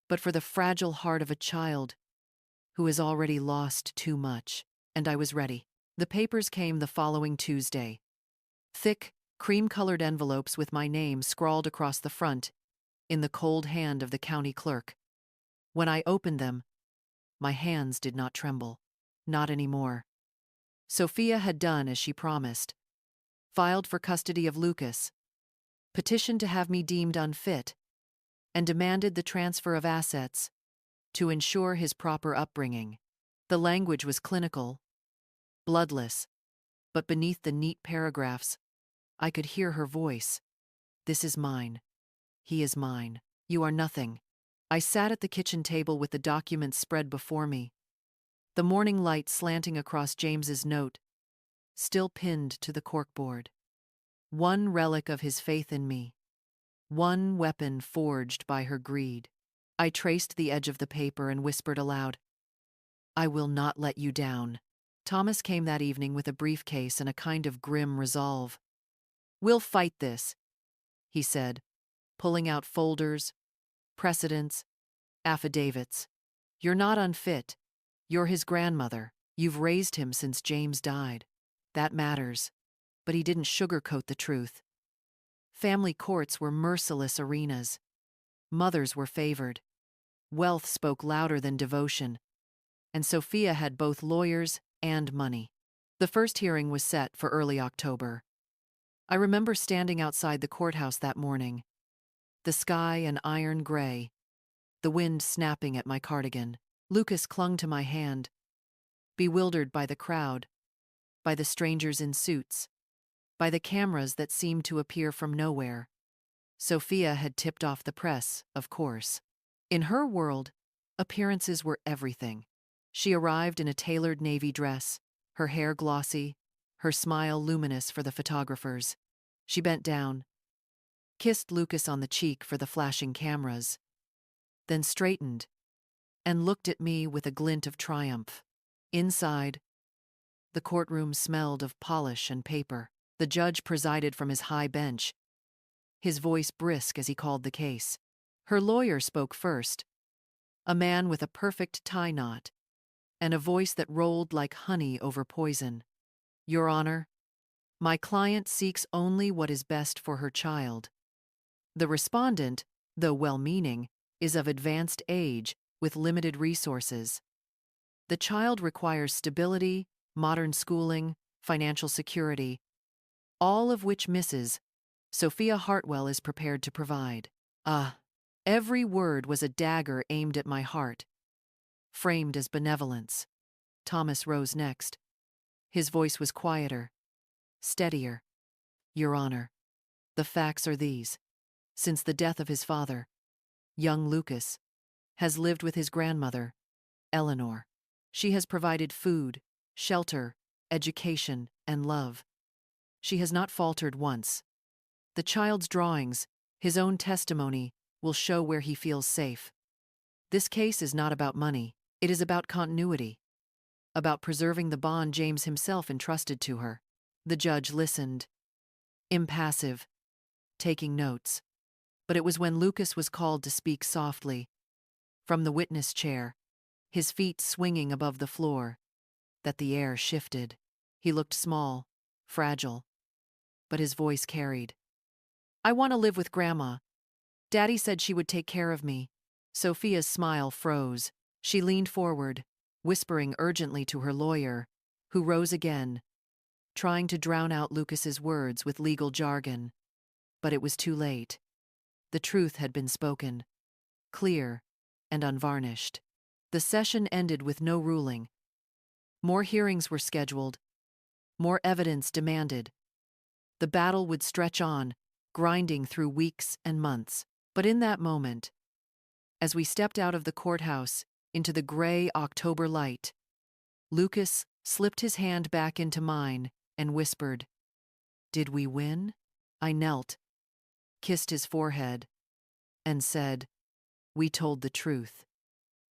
but for the fragile heart of a child who has already lost too much. And I was ready. The papers came the following Tuesday. Thick, cream-colored envelopes with my name scrawled across the front, in the cold hand of the county clerk. When I opened them, my hands did not tremble. Not anymore. Sophia had done as she promised. Filed for custody of Lucas, petitioned to have me deemed unfit, and demanded the transfer of assets to ensure his proper upbringing. The language was clinical, bloodless, but beneath the neat paragraphs, I could hear her voice. This is mine. He is mine. You are nothing. I sat at the kitchen table with the documents spread before me, the morning light slanting across James's note, still pinned to the corkboard. One relic of his faith in me. One weapon forged by her greed. I traced the edge of the paper and whispered aloud, I will not let you down. Thomas came that evening with a briefcase and a kind of grim resolve. We'll fight this, he said, pulling out folders, precedents, affidavits. You're not unfit. You're his grandmother. You've raised him since James died. That matters. But he didn't sugarcoat the truth. Family courts were merciless arenas. Mothers were favored. Wealth spoke louder than devotion. And Sophia had both lawyers and money. The first hearing was set for early October. I remember standing outside the courthouse that morning. The sky an iron gray, the wind snapping at my cardigan. Lucas clung to my hand, bewildered by the crowd, by the strangers in suits, by the cameras that seemed to appear from nowhere. Sophia had tipped off the press, of course. In her world, appearances were everything. She arrived in a tailored navy dress, her hair glossy, her smile luminous for the photographers. She bent down, kissed Lucas on the cheek for the flashing cameras, then straightened and looked at me with a glint of triumph. Inside, the courtroom smelled of polish and paper. The judge presided from his high bench, his voice brisk as he called the case. Her lawyer spoke first, a man with a perfect tie knot and a voice that rolled like honey over poison. Your Honor, my client seeks only what is best for her child. The respondent, though well-meaning, is of advanced age with limited resources. The child requires stability, modern schooling, financial security, all of which Mrs. Sophia Hartwell is prepared to provide. Every word was a dagger aimed at my heart, framed as benevolence. Thomas rose next. His voice was quieter, steadier. Your Honor, the facts are these. Since the death of his father, young Lucas has lived with his grandmother, Eleanor. She has provided food, shelter, education, and love. She has not faltered once. The child's drawings, his own testimony, will show where he feels safe. This case is not about money. It is about continuity, about preserving the bond James himself entrusted to her. The judge listened, impassive, taking notes. But it was when Lucas was called to speak softly, from the witness chair, his feet swinging above the floor, that the air shifted. He looked small, fragile, but his voice carried. I want to live with Grandma. Daddy said she would take care of me. Sophia's smile froze. She leaned forward, whispering urgently to her lawyer, who rose again, trying to drown out Lucas's words with legal jargon. But it was too late. The truth had been spoken, clear and unvarnished. The session ended with no ruling. More hearings were scheduled, more evidence demanded. The battle would stretch on, grinding through weeks and months. But in that moment, as we stepped out of the courthouse into the gray October light, Lucas slipped his hand back into mine and whispered, "Did we win?" I knelt, kissed his forehead, and said, "We told the truth.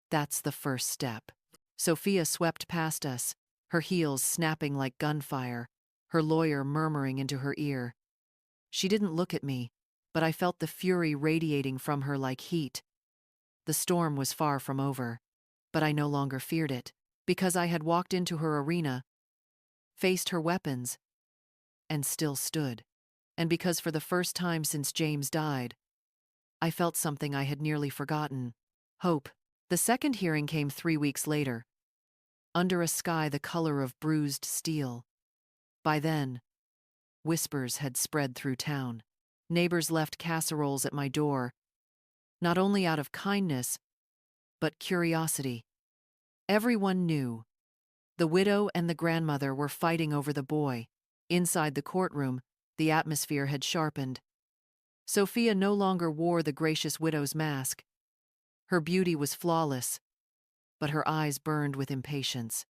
That's the first step." Sophia swept past us, her heels snapping like gunfire, her lawyer murmuring into her ear. She didn't look at me, but I felt the fury radiating from her like heat. The storm was far from over, but I no longer feared it, because I had walked into her arena, faced her weapons, and still stood. And because for the first time since James died, I felt something I had nearly forgotten: hope. The second hearing came 3 weeks later, under a sky the color of bruised steel. By then, whispers had spread through town. Neighbors left casseroles at my door, not only out of kindness, but curiosity. Everyone knew. The widow and the grandmother were fighting over the boy. Inside the courtroom, the atmosphere had sharpened. Sophia no longer wore the gracious widow's mask. Her beauty was flawless, but her eyes burned with impatience.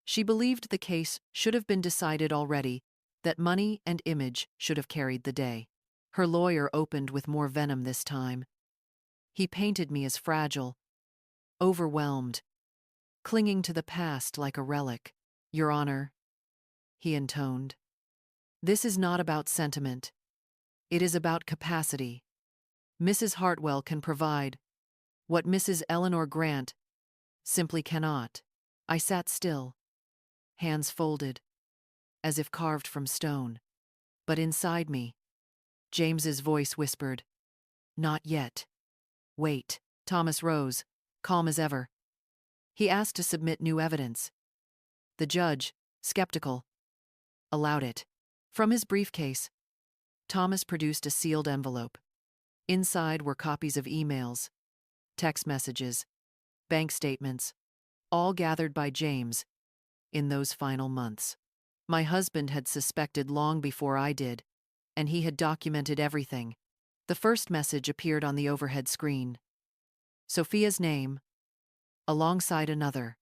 She believed the case should have been decided already, that money and image should have carried the day. Her lawyer opened with more venom this time. He painted me as fragile, overwhelmed, clinging to the past like a relic. "Your Honor," he intoned, "this is not about sentiment. It is about capacity. Mrs. Hartwell can provide what Mrs. Eleanor Grant simply cannot." I sat still, hands folded, as if carved from stone. But inside me, James's voice whispered, "Not yet. Wait." Thomas rose, calm as ever. He asked to submit new evidence. The judge, skeptical, allowed it. From his briefcase, Thomas produced a sealed envelope. Inside were copies of emails, text messages, bank statements, all gathered by James in those final months. My husband had suspected long before I did, and he had documented everything. The first message appeared on the overhead screen. Sophia's name, alongside another,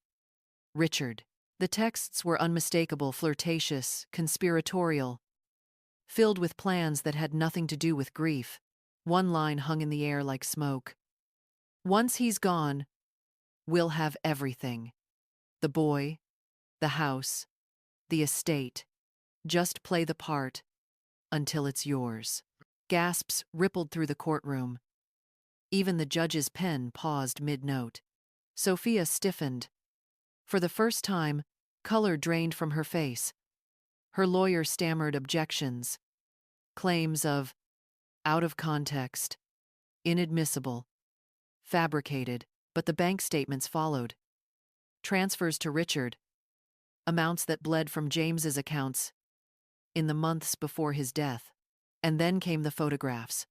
Richard. The texts were unmistakable, flirtatious, conspiratorial, filled with plans that had nothing to do with grief. One line hung in the air like smoke. "Once he's gone, we'll have everything. The boy, the house, the estate. Just play the part until it's yours." Gasps rippled through the courtroom. Even the judge's pen paused mid-note. Sophia stiffened. For the first time, color drained from her face. Her lawyer stammered objections, claims of out of context, inadmissible, fabricated, but the bank statements followed. Transfers to Richard, amounts that bled from James's accounts in the months before his death. And then came the photographs.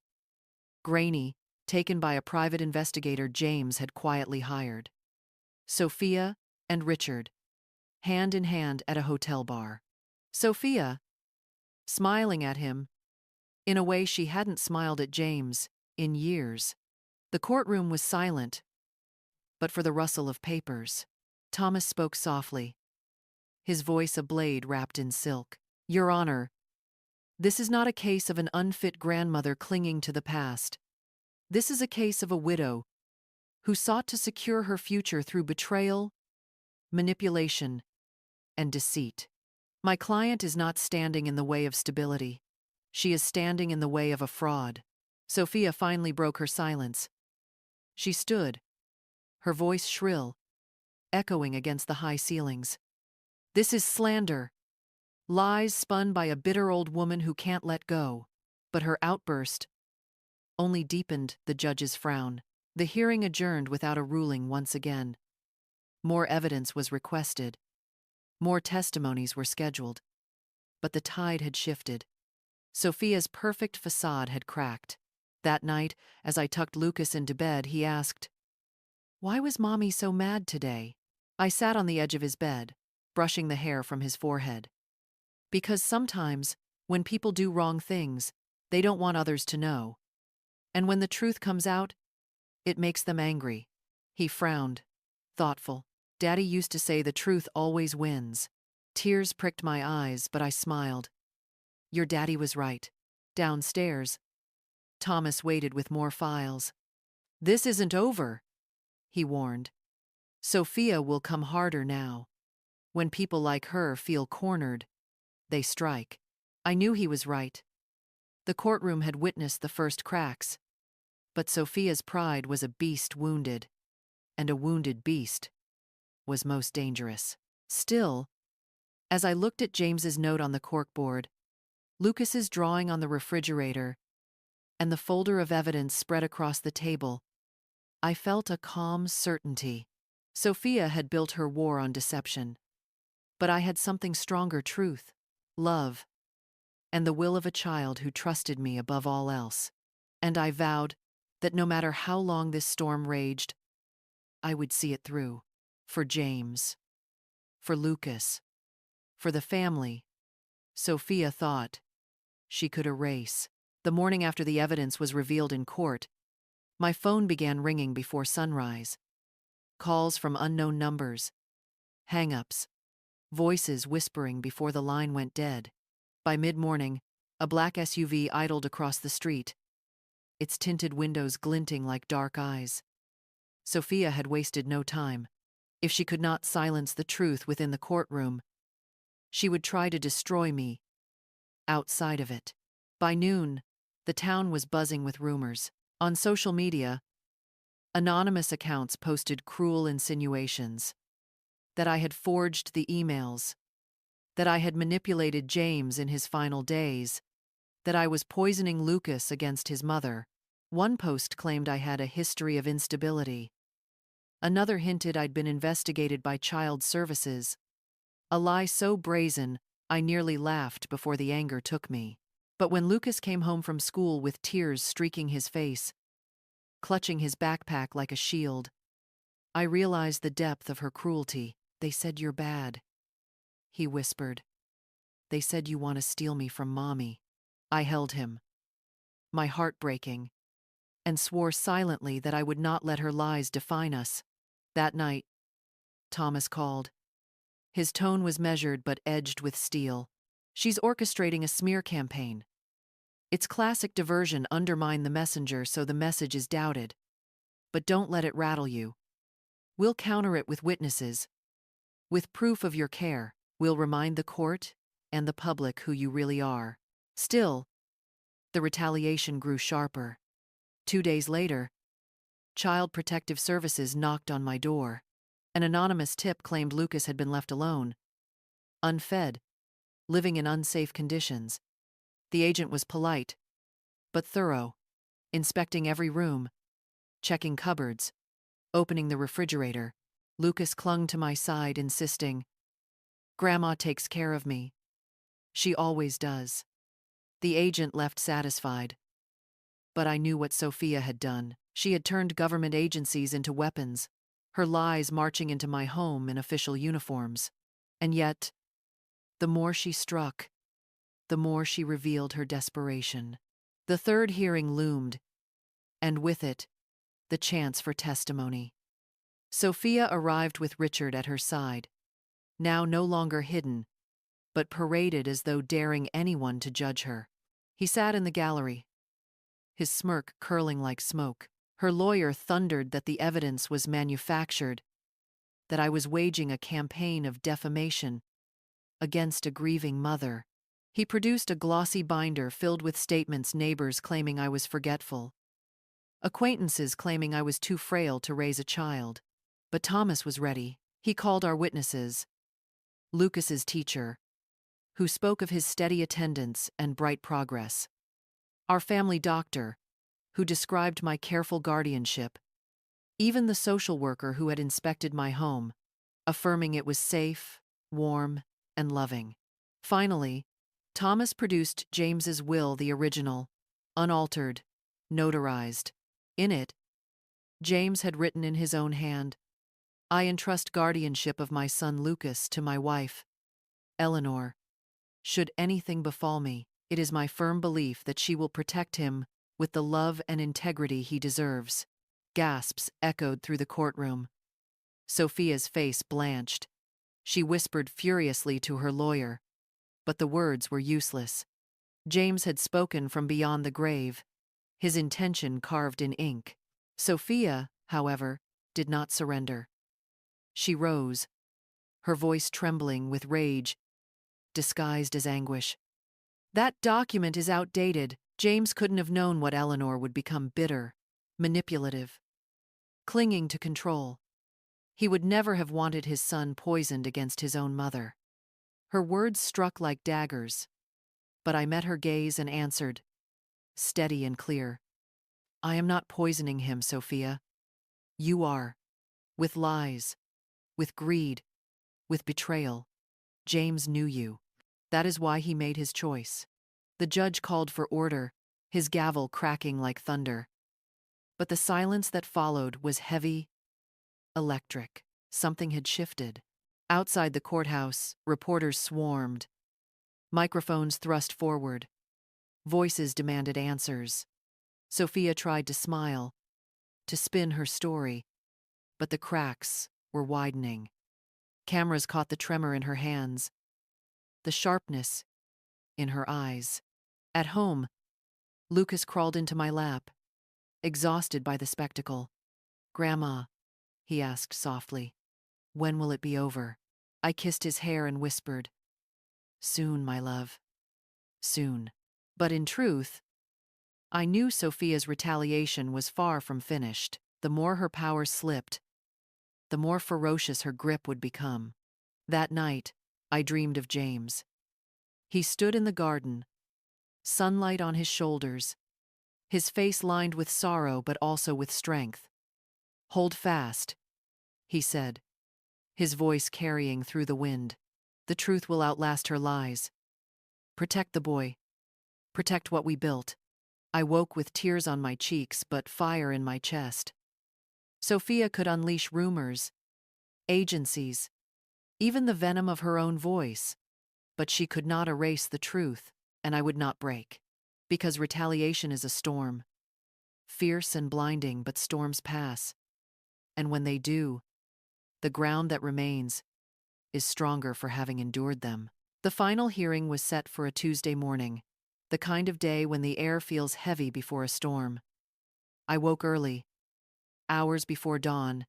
Grainy, taken by a private investigator James had quietly hired. Sophia and Richard, hand in hand at a hotel bar. Sophia, smiling at him in a way she hadn't smiled at James in years. The courtroom was silent, but for the rustle of papers. Thomas spoke softly, his voice a blade wrapped in silk. "Your Honor, this is not a case of an unfit grandmother clinging to the past. This is a case of a widow who sought to secure her future through betrayal, manipulation, and deceit. My client is not standing in the way of stability. She is standing in the way of a fraud." Sophia finally broke her silence. She stood, her voice shrill, echoing against the high ceilings. "This is slander. Lies spun by a bitter old woman who can't let go." But her outburst only deepened the judge's frown. The hearing adjourned without a ruling once again. More evidence was requested. More testimonies were scheduled. But the tide had shifted. Sophia's perfect facade had cracked. That night, as I tucked Lucas into bed, he asked, "Why was Mommy so mad today?" I sat on the edge of his bed, brushing the hair from his forehead. Because sometimes, when people do wrong things, they don't want others to know. And when the truth comes out, it makes them angry. He frowned, thoughtful. Daddy used to say the truth always wins. Tears pricked my eyes, but I smiled. Your daddy was right. Downstairs, Thomas waited with more files. "This isn't over," he warned. "Sophia will come harder now. When people like her feel cornered, they strike." I knew he was right. The courtroom had witnessed the first cracks. But Sophia's pride was a beast wounded. And a wounded beast was most dangerous. Still, as I looked at James's note on the corkboard, Lucas's drawing on the refrigerator, and the folder of evidence spread across the table, I felt a calm certainty. Sophia had built her war on deception. But I had something stronger: truth, love, and the will of a child who trusted me above all else. And I vowed that no matter how long this storm raged, I would see it through. For James, for Lucas, for the family Sophia thought she could erase. The morning after the evidence was revealed in court, my phone began ringing before sunrise. Calls from unknown numbers, hang-ups, voices whispering before the line went dead. By mid-morning, a black SUV idled across the street, its tinted windows glinting like dark eyes. Sophia had wasted no time. If she could not silence the truth within the courtroom, she would try to destroy me outside of it. By noon, the town was buzzing with rumors. On social media, anonymous accounts posted cruel insinuations that I had forged the emails, that I had manipulated James in his final days, that I was poisoning Lucas against his mother. One post claimed I had a history of instability. Another hinted I'd been investigated by child services. A lie so brazen, I nearly laughed before the anger took me. But when Lucas came home from school with tears streaking his face, clutching his backpack like a shield, I realized the depth of her cruelty. "They said you're bad," he whispered. "They said you want to steal me from Mommy." I held him, my heart breaking, and swore silently that I would not let her lies define us. That night, Thomas called. His tone was measured but edged with steel. "She's orchestrating a smear campaign. It's classic diversion: undermine the messenger so the message is doubted. But don't let it rattle you. We'll counter it with witnesses, with proof of your care. We'll remind the court and the public who you really are." Still, the retaliation grew sharper. 2 days later, Child Protective Services knocked on my door. An anonymous tip claimed Lucas had been left alone, unfed, living in unsafe conditions. The agent was polite, but thorough, inspecting every room, checking cupboards, opening the refrigerator. Lucas clung to my side, insisting, "Grandma takes care of me. She always does." The agent left satisfied. But I knew what Sophia had done. She had turned government agencies into weapons, her lies marching into my home in official uniforms. And yet, the more she struck, the more she revealed her desperation. The third hearing loomed, and with it, the chance for testimony. Sophia arrived with Richard at her side, now no longer hidden, but paraded as though daring anyone to judge her. He sat in the gallery, his smirk curling like smoke. Her lawyer thundered that the evidence was manufactured, that I was waging a campaign of defamation against a grieving mother. He produced a glossy binder filled with statements: neighbors claiming I was forgetful, acquaintances claiming I was too frail to raise a child. But Thomas was ready. He called our witnesses: Lucas's teacher, who spoke of his steady attendance and bright progress; our family doctor, who described my careful guardianship; even the social worker who had inspected my home. affirming it was safe, warm, and loving. Finally, Thomas produced James's will, the original, unaltered, notarized. In it, James had written in his own hand, "I entrust guardianship of my son Lucas to my wife, Eleanor. Should anything befall me, it is my firm belief that she will protect him with the love and integrity he deserves." Gasps echoed through the courtroom. Sophia's face blanched. She whispered furiously to her lawyer, but the words were useless. James had spoken from beyond the grave, his intention carved in ink. Sophia, however, did not surrender. She rose, her voice trembling with rage, disguised as anguish. "That document is outdated. James couldn't have known what Eleanor would become: bitter, manipulative, clinging to control. He would never have wanted his son poisoned against his own mother." Her words struck like daggers, but I met her gaze and answered, steady and clear, "I am not poisoning him, Sophia. You are. With lies, with greed, with betrayal. James knew you. That is why he made his choice." The judge called for order, his gavel cracking like thunder. But the silence that followed was heavy, electric. Something had shifted. Outside the courthouse, reporters swarmed. Microphones thrust forward. Voices demanded answers. Sophia tried to smile, to spin her story, but the cracks were widening. Cameras caught the tremor in her hands, the sharpness in her eyes. At home, Lucas crawled into my lap, exhausted by the spectacle. "Grandma," he asked softly, "when will it be over?" I kissed his hair and whispered, "Soon, my love, soon." But in truth, I knew Sophia's retaliation was far from finished. The more her power slipped, the more ferocious her grip would become. That night, I dreamed of James. He stood in the garden, sunlight on his shoulders, his face lined with sorrow but also with strength. "Hold fast," he said, his voice carrying through the wind. "The truth will outlast her lies. Protect the boy. Protect what we built." I woke with tears on my cheeks but fire in my chest. Sophia could unleash rumors, agencies, even the venom of her own voice, but she could not erase the truth, and I would not break. Because retaliation is a storm. Fierce and blinding, but storms pass. And when they do, the ground that remains is stronger for having endured them. The final hearing was set for a Tuesday morning, the kind of day when the air feels heavy before a storm. I woke early, hours before dawn,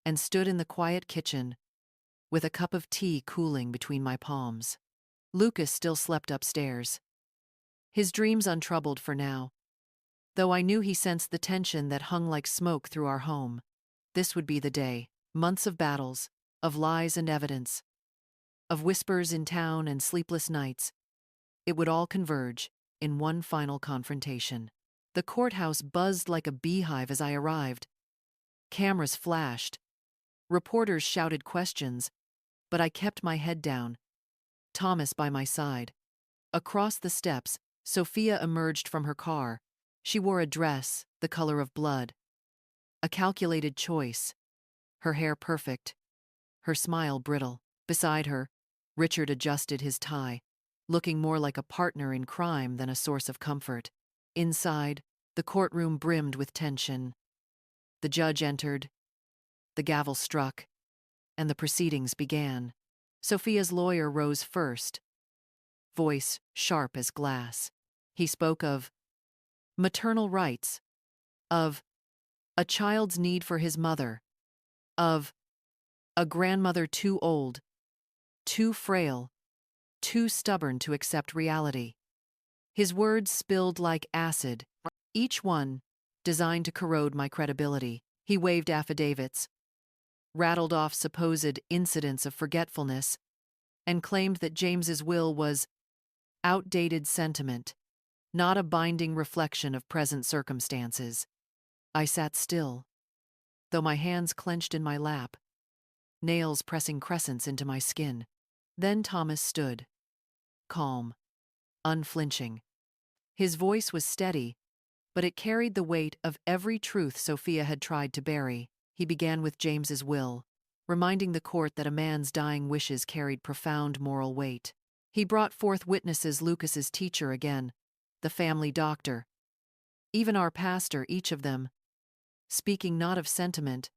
and stood in the quiet kitchen with a cup of tea cooling between my palms. Lucas still slept upstairs, his dreams untroubled for now, though I knew he sensed the tension that hung like smoke through our home. This would be the day. Months of battles, of lies and evidence, of whispers in town and sleepless nights. It would all converge in one final confrontation. The courthouse buzzed like a beehive as I arrived. Cameras flashed. Reporters shouted questions, but I kept my head down, Thomas by my side. Across the steps, Sophia emerged from her car. She wore a dress the color of blood, a calculated choice, her hair perfect, her smile brittle. Beside her, Richard adjusted his tie, looking more like a partner in crime than a source of comfort. Inside, the courtroom brimmed with tension. The judge entered, the gavel struck, and the proceedings began. Sophia's lawyer rose first, voice sharp as glass. He spoke of maternal rights, of a child's need for his mother, of a grandmother too old, too frail, too stubborn to accept reality. His words spilled like acid, each one designed to corrode my credibility. He waved affidavits, rattled off supposed incidents of forgetfulness, and claimed that James's will was outdated sentiment, not a binding reflection of present circumstances. I sat still, though my hands clenched in my lap, nails pressing crescents into my skin. Then Thomas stood, calm, unflinching. His voice was steady, but it carried the weight of every truth Sophia had tried to bury. He began with James's will, reminding the court that a man's dying wishes carried profound moral weight. He brought forth witnesses: Lucas's teacher again, the family doctor, even our pastor, each of them speaking not of sentiment,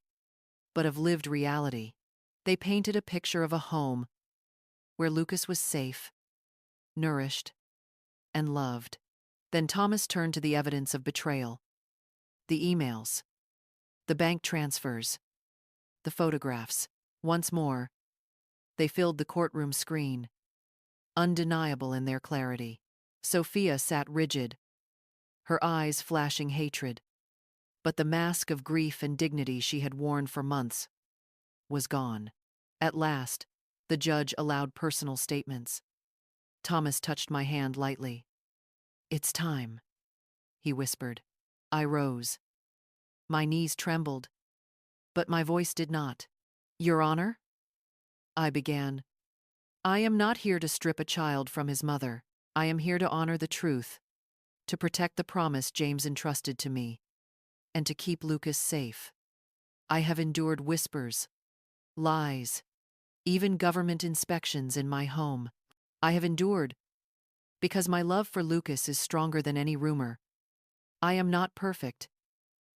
but of lived reality. They painted a picture of a home where Lucas was safe, nourished, and loved. Then Thomas turned to the evidence of betrayal: the emails, the bank transfers, the photographs. Once more, they filled the courtroom screen, undeniable in their clarity. Sophia sat rigid, her eyes flashing hatred, but the mask of grief and dignity she had worn for months was gone. At last, the judge allowed personal statements. Thomas touched my hand lightly. "It's time," he whispered. I rose. My knees trembled, but my voice did not. "Your Honor," I began, "I am not here to strip a child from his mother. I am here to honor the truth, to protect the promise James entrusted to me, and to keep Lucas safe. I have endured whispers, lies, even government inspections in my home. I have endured because my love for Lucas is stronger than any rumor. I am not perfect.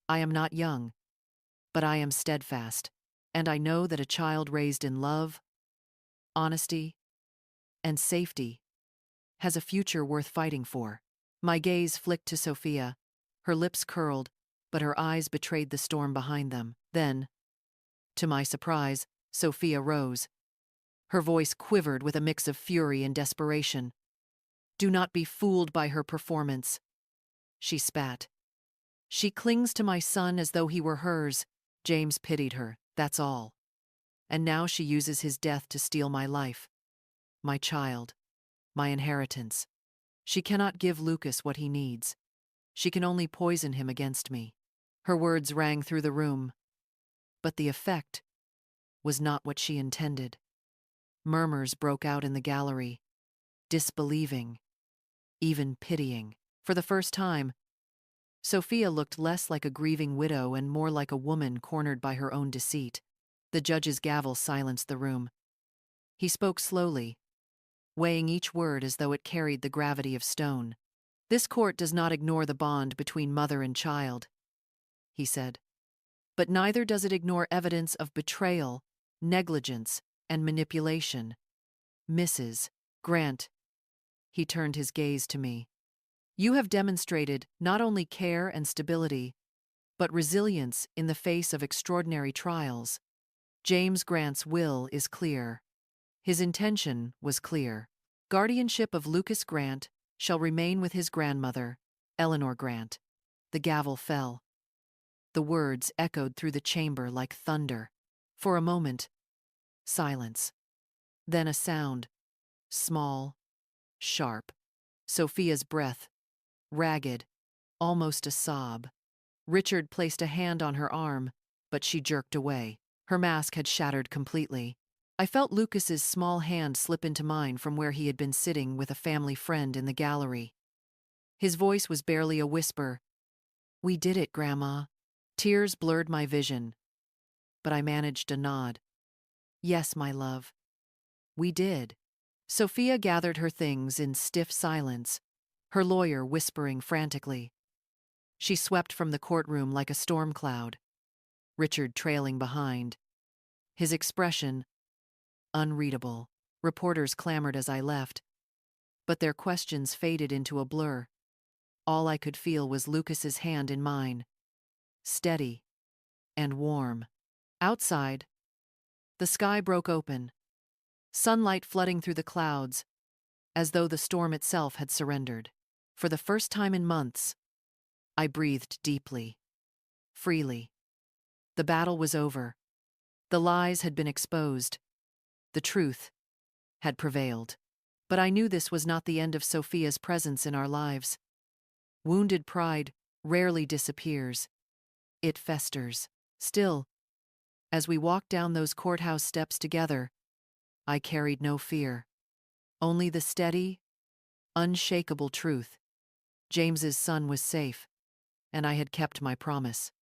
I am not young, but I am steadfast, and I know that a child raised in love, honesty, and safety has a future worth fighting for." My gaze flicked to Sophia. Her lips curled, but her eyes betrayed the storm behind them. Then, to my surprise, Sophia rose. Her voice quivered with a mix of fury and desperation. "Do not be fooled by her performance," she spat. "She clings to my son as though he were hers. James pitied her, that's all. And now she uses his death to steal my life, my child, my inheritance. She cannot give Lucas what he needs. She can only poison him against me." Her words rang through the room, but the effect was not what she intended. Murmurs broke out in the gallery, disbelieving, even pitying. For the first time, Sophia looked less like a grieving widow and more like a woman cornered by her own deceit. The judge's gavel silenced the room. He spoke slowly, weighing each word as though it carried the gravity of stone. "This court does not ignore the bond between mother and child," he said. "But neither does it ignore evidence of betrayal, negligence, and manipulation. Mrs. Grant," he turned his gaze to me, "you have demonstrated not only care and stability, but resilience in the face of extraordinary trials. James Grant's will is clear. His intention was clear. Guardianship of Lucas Grant shall remain with his grandmother, Eleanor Grant." The gavel fell. The words echoed through the chamber like thunder. For a moment, silence. Then a sound, small, sharp. Sophia's breath, ragged, almost a sob. Richard placed a hand on her arm, but she jerked away. Her mask had shattered completely. I felt Lucas's small hand slip into mine from where he had been sitting with a family friend in the gallery. His voice was barely a whisper. "We did it, Grandma." Tears blurred my vision, but I managed a nod. "Yes, my love. We did." Sophia gathered her things in stiff silence, her lawyer whispering frantically. She swept from the courtroom like a storm cloud, Richard trailing behind, his expression unreadable. Reporters clamored as I left, but their questions faded into a blur. All I could feel was Lucas's hand in mine, steady and warm. Outside, the sky broke open, sunlight flooding through the clouds, as though the storm itself had surrendered. For the first time in months, I breathed deeply, freely. The battle was over. The lies had been exposed. The truth had prevailed. But I knew this was not the end of Sophia's presence in our lives. Wounded pride rarely disappears. It festers. Still, As we walked down those courthouse steps together, I carried no fear, only the steady, unshakable truth. James's son was safe, and I had kept my promise.